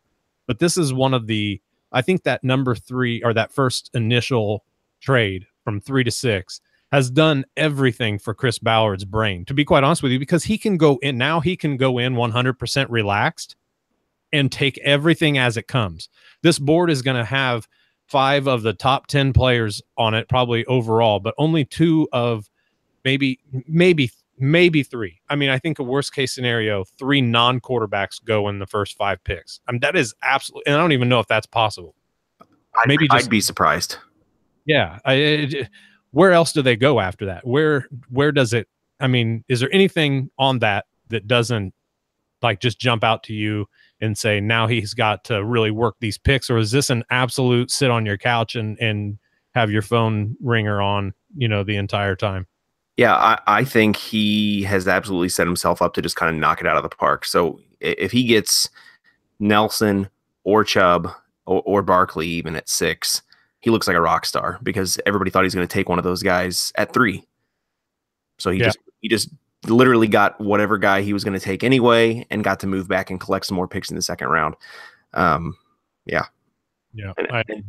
But this is one of the, I think that number 3 or that first initial trade from 3 to 6 has done everything for Chris Ballard's brain, to be quite honest with you, because he can go in 100% relaxed and take everything as it comes. This board is going to have 5 of the top 10 players on it, probably overall, but only 2 of maybe 3. I mean, I think a worst case scenario, 3 non-quarterbacks go in the first 5 picks. I mean, that is absolutely, and I don't even know if that's possible. I'd be surprised. Yeah. Where else do they go after that? Where does it, I mean, is there anything on that doesn't like just jump out to you and say, now he's got to really work these picks? Or is this an absolute sit on your couch and have your phone ringer on, the entire time? Yeah, I think he has absolutely set himself up to just kind of knock it out of the park. So if he gets Nelson or Chubb or Barkley even at 6, he looks like a rock star, because everybody thought he was going to take one of those guys at 3. So he just literally got whatever guy he was going to take anyway, and got to move back and collect some more picks in the second round. Yeah. And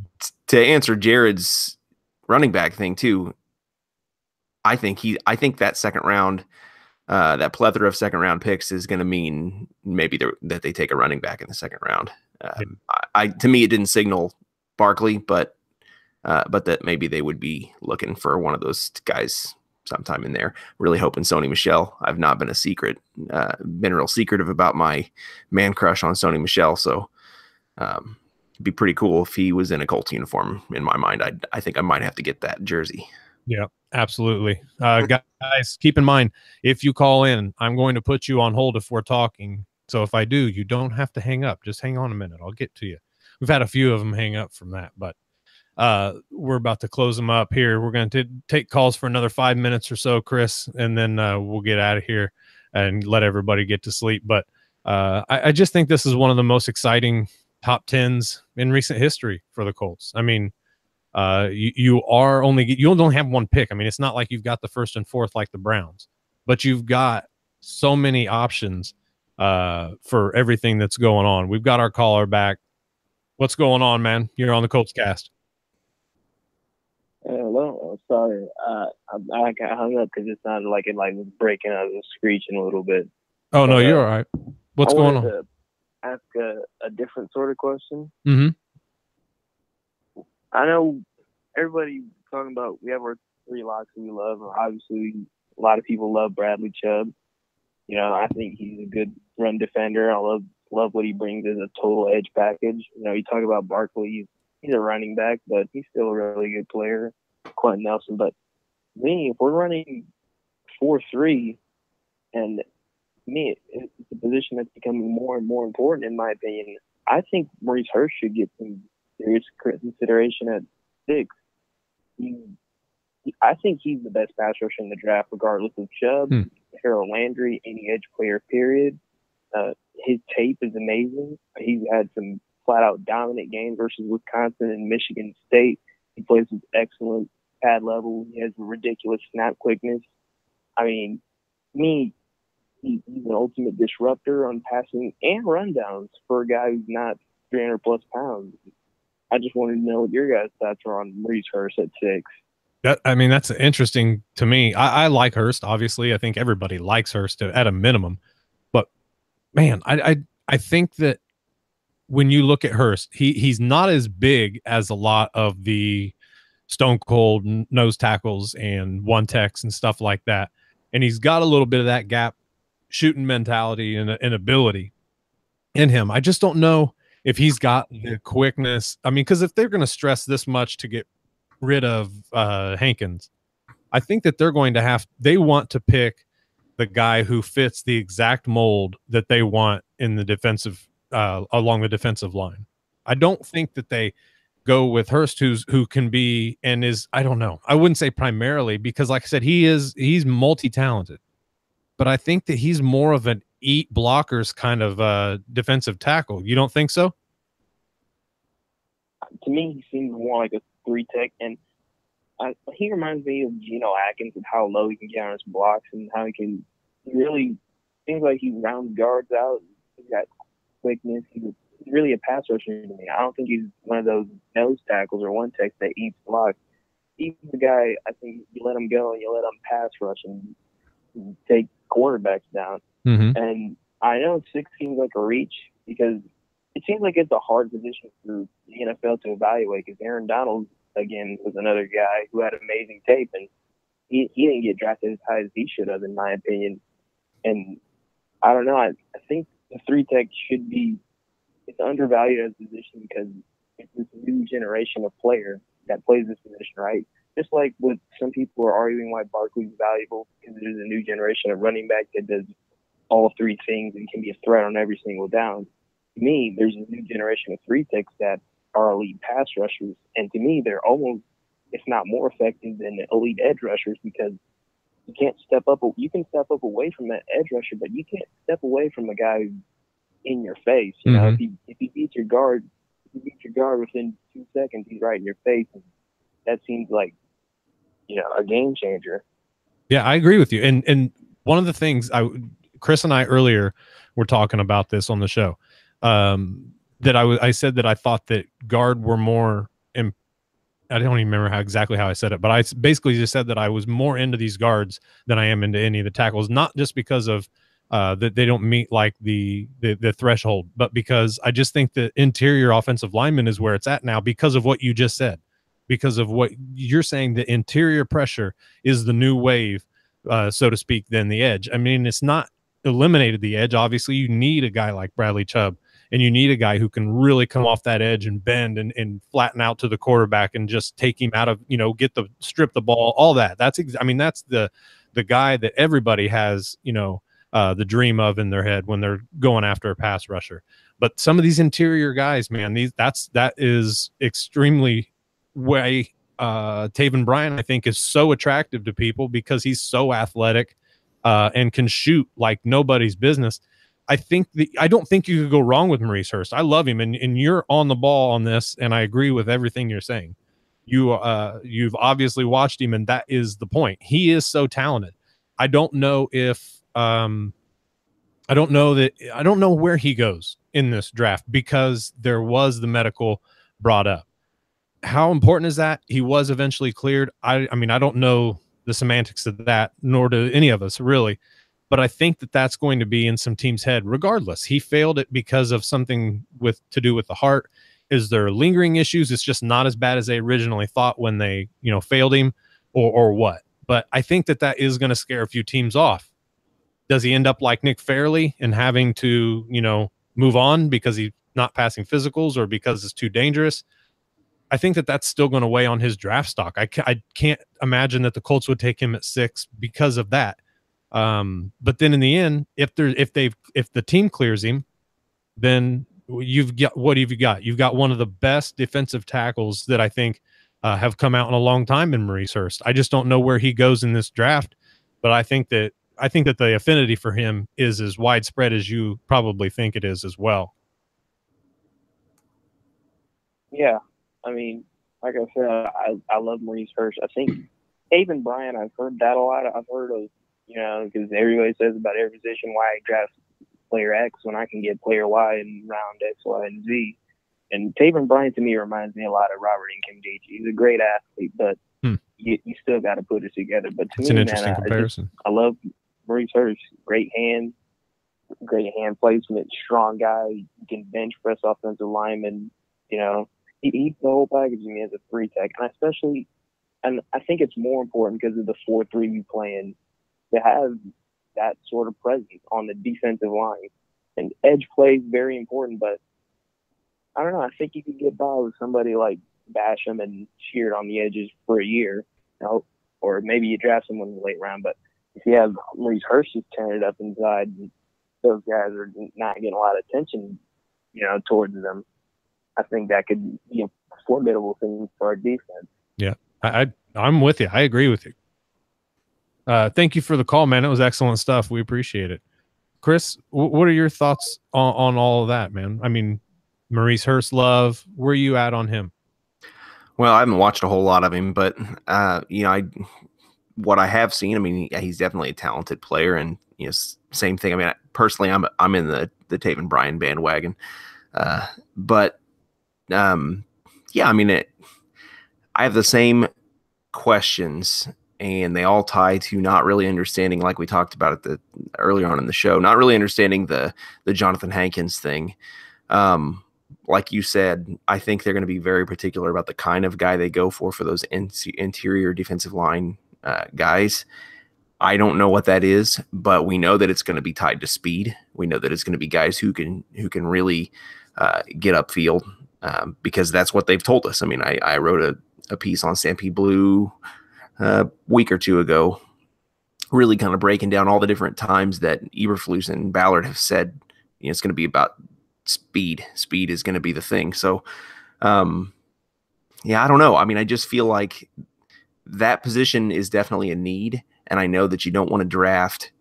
to answer Jared's running back thing too, I think that second round, that plethora of second round picks is going to mean maybe that they take a running back in the second round. To me, it didn't signal Barkley, but that maybe they would be looking for one of those guys sometime in there. Really hoping Sony Michel. I've not been been real secretive about my man crush on Sony Michel. So it'd be pretty cool if he was in a Colts uniform. In my mind, I think I might have to get that jersey. Yeah, absolutely. Guys, keep in mind, if you call in, I'm going to put you on hold if we're talking. So if I do, you don't have to hang up. Just hang on a minute. I'll get to you. We've had a few of them hang up from that, but we're about to close them up here. We're going to take calls for another 5 minutes or so, Chris, and then we'll get out of here and let everybody get to sleep. But I just think this is one of the most exciting top 10s in recent history for the Colts. I mean, you don't have one pick. I mean, it's not like you've got the first and fourth like the Browns, but you've got so many options for everything that's going on. We've got our caller back. What's going on, man? You're on the Colts Cast. Hello. Sorry, I got hung up because it sounded like it was breaking out and screeching a little bit. Oh no, you're all right. What's going on? To ask a different sort of question. Mm-hmm. I know everybody talking about we have our three locks that we love. Obviously, a lot of people love Bradley Chubb. You know, I think he's a good run defender. I love what he brings as a total edge package. You know, you talk about Barkley, he's a running back, but he's still a really good player. Quentin Nelson, but if we're running 4-3, and it's a position that's becoming more and more important in my opinion. I think Maurice Hurst should get some serious consideration at 6. I think he's the best pass rusher in the draft, regardless of Chubb, Harold Landry, any edge player, period. His tape is amazing. He's had some flat-out dominant games versus Wisconsin and Michigan State. He plays with excellent pad level. He has ridiculous snap quickness. I mean, he's an ultimate disruptor on passing and rundowns for a guy who's not 300-plus pounds. I just wanted to know what your guys' thoughts are on Maurice Hurst at 6. That's interesting to me. I like Hurst, obviously. I think everybody likes Hurst at a minimum. But, man, I think that when you look at Hurst, he's not as big as a lot of the stone cold nose tackles and one techs and stuff like that. And he's got a little bit of that gap shooting mentality and ability in him. I just don't know if he's got the quickness. I mean, because if they're going to stress this much to get rid of Hankins, I think that they want to pick the guy who fits the exact mold that they want in the defensive along the defensive line. I don't think that they go with Hurst, who can be and is, I don't know. I wouldn't say primarily, because like I said, he's multi-talented, but I think that he's more of an eat blockers kind of defensive tackle. You don't think so? To me, he seems more like a 3-tech, and he reminds me of Geno Atkins and how low he can get on his blocks and how he really seems like he rounds guards out. He's got quickness. He's really a pass rusher to me. I don't think he's one of those nose tackles or one tech that eats blocks. He's the guy, I think you let him go and you let him pass rush and take quarterbacks down. Mm-hmm. And I know 6 seems like a reach because it seems like it's a hard position for the NFL to evaluate, because Aaron Donald, again, was another guy who had amazing tape, and he didn't get drafted as high as he should have, in my opinion. And I don't know. I think the 3-tech should be – it's undervalued as a position because it's this new generation of player that plays this position, right? Just like what some people are arguing why Barkley's valuable, because there's a new generation of running back that does all 3 things and can be a threat on every single down. To me, there's a new generation of 3-techs that are elite pass rushers, and to me, they're almost, if not more effective than elite edge rushers, because you can't step up. You can step up away from that edge rusher, but you can't step away from a guy who's in your face. You know, if he beats your guard, within 2 seconds, he's right in your face, and that seems like, a game changer. Yeah, I agree with you. And one of the things Chris and I earlier were talking about this on the show, that I said that I thought that guard were more, I don't even remember exactly how I said it, but I basically just said that I was more into these guards than I am into any of the tackles, not just because of that they don't meet like the threshold, but because I just think the interior offensive lineman is where it's at now because of what you just said, because of what you're saying. The interior pressure is the new wave, so to speak, than the edge. I mean, it's not eliminated the edge. Obviously, you need a guy like Bradley Chubb, and you need a guy who can really come off that edge and bend and flatten out to the quarterback and just take him out of, strip the ball, all that. That's the guy that everybody has, the dream of in their head when they're going after a pass rusher. But some of these interior guys, man, that is extremely way. Taven Bryan, I think, is so attractive to people because he's so athletic and can shoot like nobody's business. I don't think you could go wrong with Maurice Hurst. I love him, and you're on the ball on this, and I agree with everything you're saying. You've obviously watched him, and that is the point. He is so talented. I don't know where he goes in this draft because there was the medical brought up. How important is that? He was eventually cleared. I mean, I don't know the semantics of that, nor do any of us really. But I think that that's going to be in some team's head regardless. He failed it because of something to do with the heart. Is there lingering issues? It's just not as bad as they originally thought when they, failed him or what? But I think that is going to scare a few teams off. Does he end up like Nick Fairley and having to, move on because he's not passing physicals or because it's too dangerous? I think that that's still going to weigh on his draft stock. I can't imagine that the Colts would take him at 6 because of that. But then in the end, if the team clears him, then what have you got? You've got one of the best defensive tackles that I think have come out in a long time in Maurice Hurst. I just don't know where he goes in this draft, but I think that the affinity for him is as widespread as you probably think it is as well. Yeah. I mean, like I said, I love Maurice Hurst. I think Taven Bryan, I've heard that a lot. I've heard of, because everybody says about every position why I draft player X when I can get player Y in round X, Y, and Z. And Taven Bryan to me reminds me a lot of Robert Nkemdiche. He's a great athlete, but you still got to put it together. But to it's me, an interesting comparison. I love Maurice Hurst. Great hand placement, strong guy. He can bench press offensive linemen. He's the whole package to me as a 3-tech, and I think it's more important because of the 4-3 we play in to have that sort of presence on the defensive line. And edge play is very important, but I don't know. I think you could get by with somebody like Basham and Sheard on the edges for a year, or maybe you draft someone in the late round. But if you have Maurice Hurst just tearing it up inside, and those guys are not getting a lot of attention, towards them, I think that could be a formidable thing for our defense. Yeah, I'm with you. I agree with you. Thank you for the call, man. It was excellent stuff. We appreciate it. Chris, what are your thoughts on all of that, man? I mean, Maurice Hurst love, where are you at on him? Well, I haven't watched a whole lot of him, but what I have seen, I mean, he's definitely a talented player, and same thing. I mean, personally, I'm in the Taven Bryan bandwagon, but yeah, I mean, I have the same questions, and they all tie to not really understanding, like we talked about earlier on in the show, not really understanding the Jonathan Hankins thing. Like you said, I think they're going to be very particular about the kind of guy they go for those interior defensive line guys. I don't know what that is, but we know that it's going to be tied to speed. We know that it's going to be guys who can really get upfield, because that's what they've told us. I mean, I wrote a piece on Stampede Blue a week or two ago, really kind of breaking down all the different times that Eberflus and Ballard have said, it's going to be about speed. Speed is going to be the thing. So, yeah, I don't know. I mean, I just feel like that position is definitely a need, and I know that you don't want to draft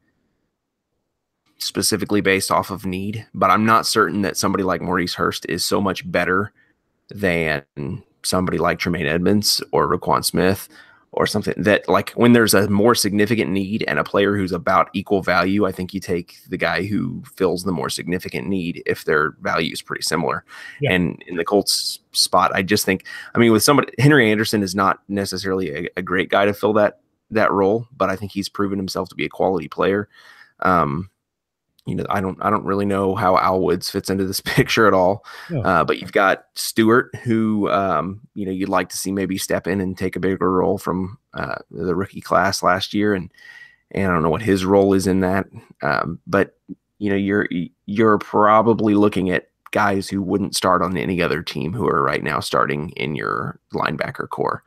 specifically based off of need, but I'm not certain that somebody like Maurice Hurst is so much better than somebody like Tremaine Edmonds or Raquan Smith or something that, like, when there's a more significant need and a player who's about equal value, I think you take the guy who fills the more significant need if their value is pretty similar. Yeah. And in the Colts spot, I just think, I mean, with somebody, Henry Anderson is not necessarily a great guy to fill that role, but I think he's proven himself to be a quality player. You know, I don't really know how Al Woods fits into this picture at all. Yeah. But you've got Stewart, who you know, you'd like to see maybe step in and take a bigger role from the rookie class last year, and I don't know what his role is in that. But you know, you're probably looking at guys who wouldn't start on any other team who are right now starting in your linebacker core.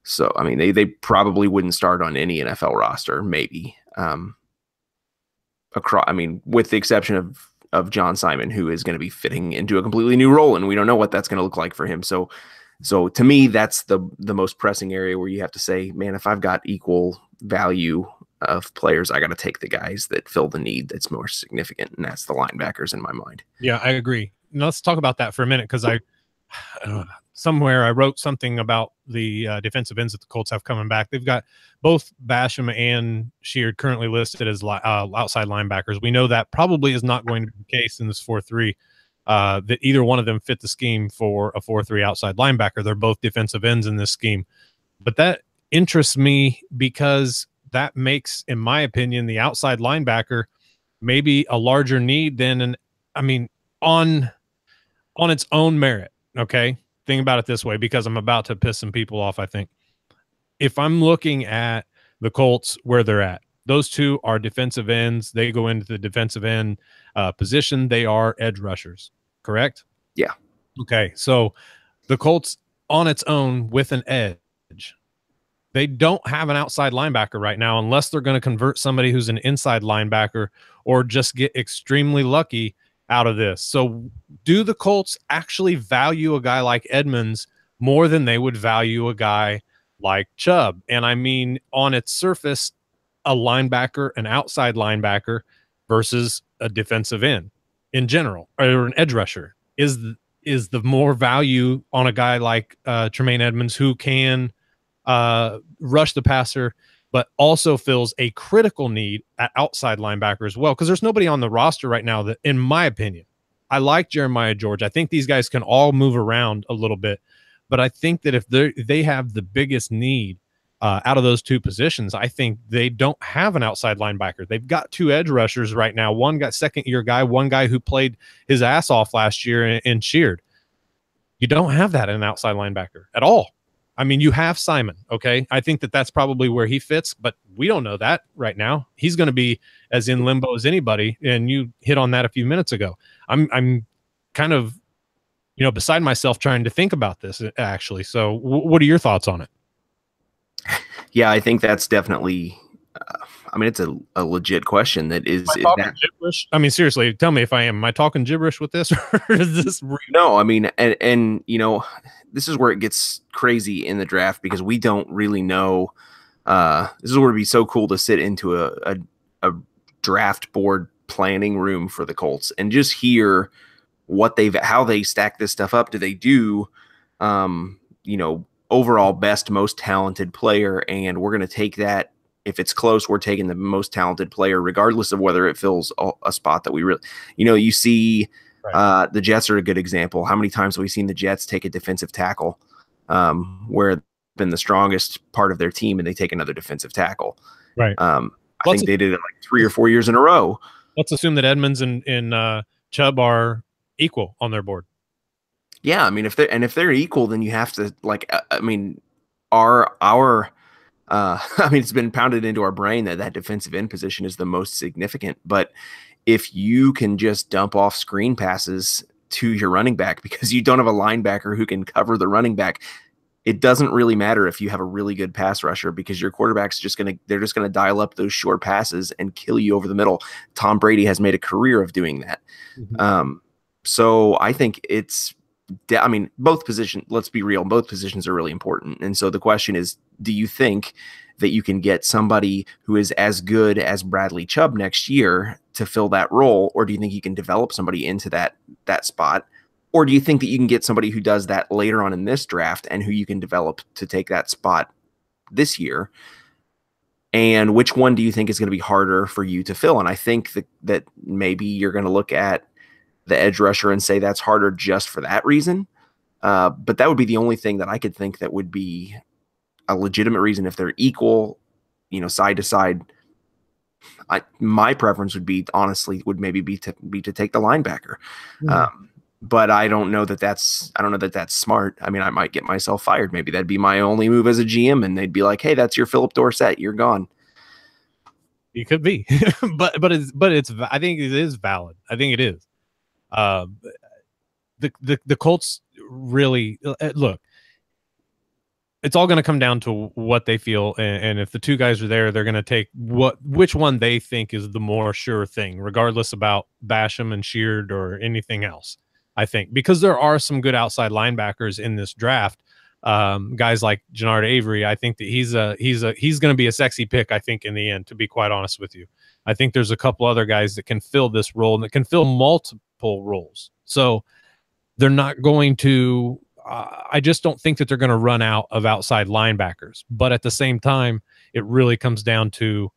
So I mean, they probably wouldn't start on any NFL roster, maybe. I mean, with the exception of John Simon, who is going to be fitting into a completely new role, and we don't know what that's going to look like for him. So to me, that's the most pressing area where you have to say, man, if I've got equal value of players, I got to take the guys that fill the need that's more significant, and that's the linebackers in my mind. Yeah, I agree. Now let's talk about that for a minute, because somewhere I wrote something about the defensive ends that the Colts have coming back. They've got both Basham and Sheard currently listed as outside linebackers. We know that probably is not going to be the case in this 4-3, that either one of them fit the scheme for a 4-3 outside linebacker. They're both defensive ends in this scheme. But that interests me because that makes, in my opinion, the outside linebacker maybe a larger need than on its own merit. Okay. Think about it this way, because I'm about to piss some people off. I think if I'm looking at the Colts where they're at, those two are defensive ends. They go into the defensive end position. They are edge rushers, correct? Yeah. Okay. So the Colts on its own with an edge, they don't have an outside linebacker right now, unless they're going to convert somebody who's an inside linebacker or just get extremely lucky out of this. So do the Colts actually value a guy like Edmonds more than they would value a guy like Chubb? And I mean, on its surface, a linebacker, an outside linebacker versus a defensive end in general, or an edge rusher, is the more value on a guy like Tremaine Edmonds, who can rush the passer, but also fills a critical need at outside linebacker as well. Because there's nobody on the roster right now that, in my opinion, I like Jeremiah George. I think these guys can all move around a little bit, but I think that if they have the biggest need out of those two positions, I think they don't have an outside linebacker. They've got two edge rushers right now. One got second-year guy, one guy who played his ass off last year and cheered. You don't have that in an outside linebacker at all. I mean, you have Simon, okay? I think that that's probably where he fits, but we don't know that right now. He's going to be as in limbo as anybody, and you hit on that a few minutes ago. I'm kind of, beside myself trying to think about this, actually. So what are your thoughts on it? Yeah, I think that's definitely it's a legit question. That is that gibberish? I mean, seriously, tell me if I am. Am I talking gibberish with this, or is this real? No, I mean, and this is where it gets crazy in the draft, because we don't really know. This is where it'd be so cool to sit into a draft board planning room for the Colts and just hear how they stack this stuff up. Do they do, overall best, most talented player, and we're going to take that. If it's close, we're taking the most talented player, regardless of whether it fills a spot that we really, you see. Right. The Jets are a good example. How many times have we seen the Jets take a defensive tackle where been the strongest part of their team, and they take another defensive tackle? Right. I think they did it like 3 or 4 years in a row. Let's assume that Edmonds and Chubb are equal on their board. Yeah, I mean, if they're equal, then you have to it's been pounded into our brain that defensive end position is the most significant. But if you can just dump off screen passes to your running back because you don't have a linebacker who can cover the running back, it doesn't really matter if you have a really good pass rusher, because your quarterback's they're just gonna dial up those short passes and kill you over the middle. Tom Brady has made a career of doing that. Mm-hmm. So I think both positions, let's be real, both positions are really important. And so the question is, do you think that you can get somebody who is as good as Bradley Chubb next year to fill that role? Or do you think you can develop somebody into that spot? Or do you think that you can get somebody who does that later on in this draft and who you can develop to take that spot this year? And which one do you think is going to be harder for you to fill? And I think that maybe you're going to look at the edge rusher and say that's harder just for that reason. But that would be the only thing that I could think that would be a legitimate reason. If they're equal, side to side, my preference would be, honestly, would maybe be to take the linebacker. But I don't know that that's smart. I mean, I might get myself fired. Maybe that'd be my only move as a GM, and they'd be like, "Hey, that's your Philip Dorsett. You're gone." You could be, but it's. I think it is valid. I think it is. The Colts really look. It's all going to come down to what they feel, and if the two guys are there, they're going to take which one they think is the more sure thing, regardless about Basham and Sheard or anything else. I think, because there are some good outside linebackers in this draft, guys like Jannard Avery. I think that he's going to be a sexy pick, I think, in the end, to be quite honest with you. I think there's a couple other guys that can fill this role and that can fill multiple roles. So they're not going to I just don't think that they're going to run out of outside linebackers. But at the same time, it really comes down to,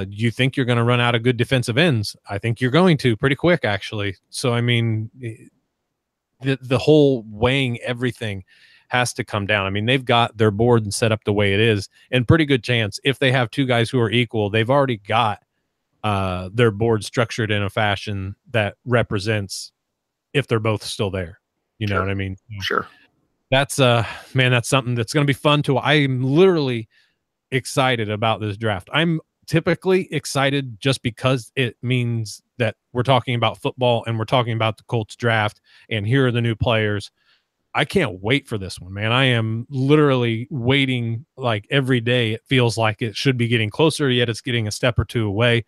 you think you're going to run out of good defensive ends? I think you're going to pretty quick, actually. So, I mean, the whole weighing everything has to come down. I mean, they've got their board and set up the way it is, and pretty good chance if they have two guys who are equal, they've already got their board structured in a fashion that represents if they're both still there. You know what I mean? Sure. That's man, that's something that's going to be fun to. I'm literally excited about this draft. I'm typically excited just because it means that we're talking about football and we're talking about the Colts draft, and here are the new players. I can't wait for this one, man. I am literally waiting like every day. It feels like it should be getting closer, yet it's getting a step or two away.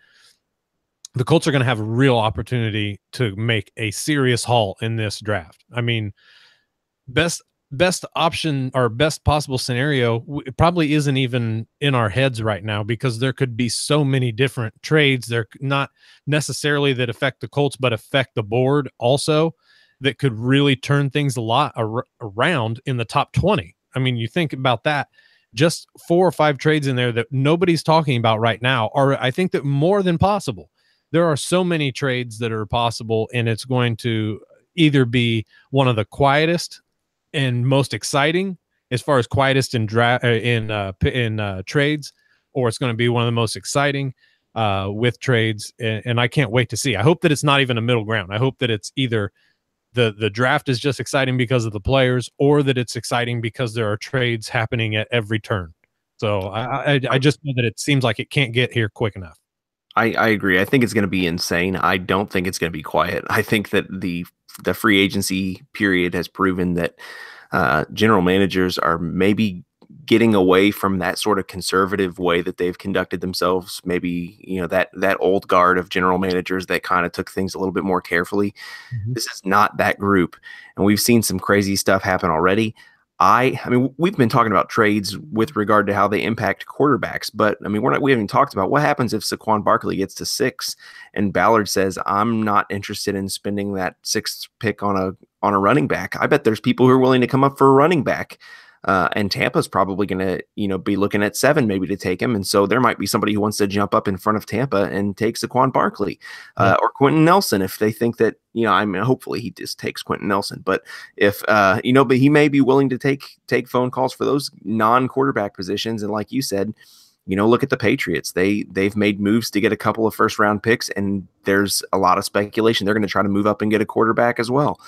The Colts are going to have a real opportunity to make a serious haul in this draft. I mean, best option or best possible scenario, it probably isn't even in our heads right now, because there could be so many different trades. They're not necessarily that affect the Colts, but affect the board also, that could really turn things a lot around in the top 20. I mean, you think about that, just 4 or 5 trades in there that nobody's talking about right now are, I think, that more than possible. There are so many trades that are possible, and it's going to either be one of the quietest and most exciting, as far as quietest in trades, or it's going to be one of the most exciting with trades. And I can't wait to see. I hope that it's not even a middle ground. I hope that it's either the draft is just exciting because of the players, or that it's exciting because there are trades happening at every turn. So I just know that it seems like it can't get here quick enough. I agree. I think it's going to be insane. I don't think it's going to be quiet. I think that the free agency period has proven that general managers are maybe getting away from that sort of conservative way that they've conducted themselves. Maybe, that old guard of general managers that kind of took things a little bit more carefully. Mm-hmm. This is not that group. And we've seen some crazy stuff happen already. I mean, we've been talking about trades with regard to how they impact quarterbacks, but I mean, we haven't even talked about what happens if Saquon Barkley gets to 6 and Ballard says, "I'm not interested in spending that 6th pick on a running back." I bet there's people who are willing to come up for a running back. And Tampa's probably going to, be looking at 7 maybe to take him. And so there might be somebody who wants to jump up in front of Tampa and take Saquon Barkley or Quentin Nelson if they think that, I mean, hopefully he just takes Quentin Nelson. But if, but he may be willing to take phone calls for those non-quarterback positions. And like you said, look at the Patriots. They've made moves to get a couple of first-round picks, and there's a lot of speculation they're going to try to move up and get a quarterback as well.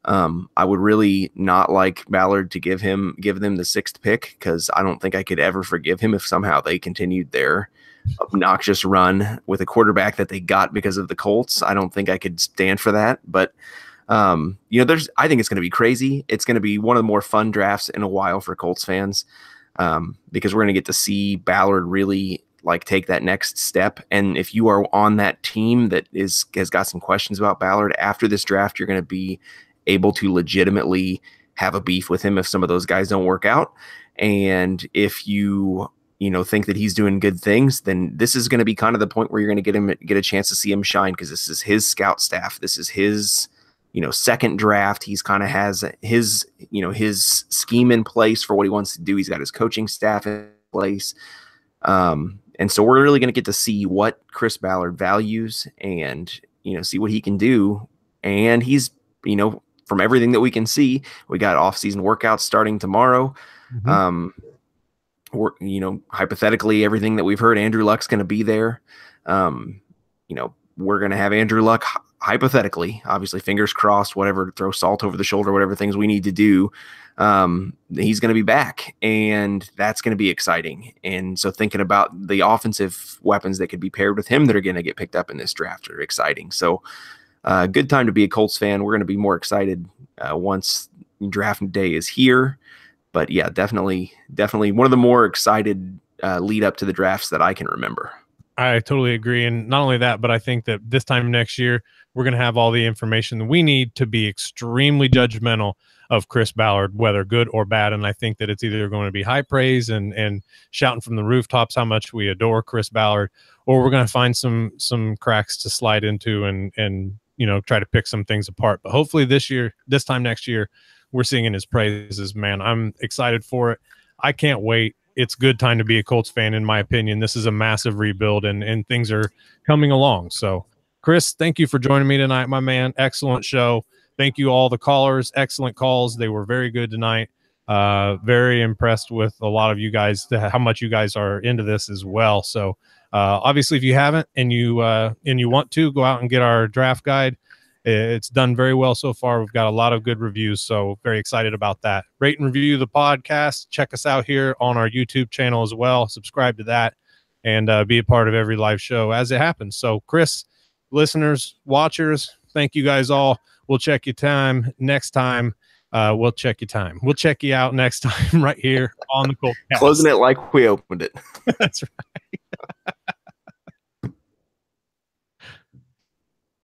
I would really not like Ballard to give them the 6th pick, because I don't think I could ever forgive him if somehow they continued their obnoxious run with a quarterback that they got because of the Colts. I don't think I could stand for that. But I think it's going to be crazy. It's going to be one of the more fun drafts in a while for Colts fans, because we're going to get to see Ballard really take that next step. And if you are on that team that has got some questions about Ballard after this draft, you're going to be able to legitimately have a beef with him if some of those guys don't work out. And if you think that he's doing good things, then this is going to be kind of the point where you're going to get a chance to see him shine, because this is his scout staff. This is his second draft. He's kind of has his scheme in place for what he wants to do. He's got his coaching staff in place. And so we're really going to get to see what Chris Ballard values and, see what he can do. And he's, from everything that we can see, we got off-season workouts starting tomorrow. Mm-hmm. Hypothetically, everything that we've heard, Andrew Luck's going to be there. We're going to have Andrew Luck, hypothetically, obviously, fingers crossed, whatever, throw salt over the shoulder, whatever things we need to do. He's going to be back, and that's going to be exciting. And so thinking about the offensive weapons that could be paired with him that are going to get picked up in this draft are exciting. So good time to be a Colts fan. We're going to be more excited once draft day is here. But yeah, definitely one of the more excited lead up to the drafts that I can remember. I totally agree. And not only that, but I think that this time next year, we're going to have all the information that we need to be extremely judgmental of Chris Ballard, whether good or bad. And I think that it's either going to be high praise and shouting from the rooftops how much we adore Chris Ballard, or we're going to find some cracks to slide into and try to pick some things apart. But hopefully this time next year, we're singing his praises, man. I'm excited for it. I can't wait. It's good time to be a Colts fan, in my opinion. This is a massive rebuild, and things are coming along. So, Chris, thank you for joining me tonight, my man. Excellent show. Thank you, all the callers. Excellent calls. They were very good tonight. Very impressed with a lot of you guys, how much you guys are into this as well. So, obviously, if you haven't and you want to, go out and get our draft guide. It's done very well so far. We've got a lot of good reviews, so very excited about that. Rate and review the podcast. Check us out here on our YouTube channel as well. Subscribe to that and be a part of every live show as it happens. So, Chris, listeners, watchers, thank you guys all. We'll check your time next time. We'll check your time. We'll check you out next time right here on the Colts. Closing it like we opened it. That's right.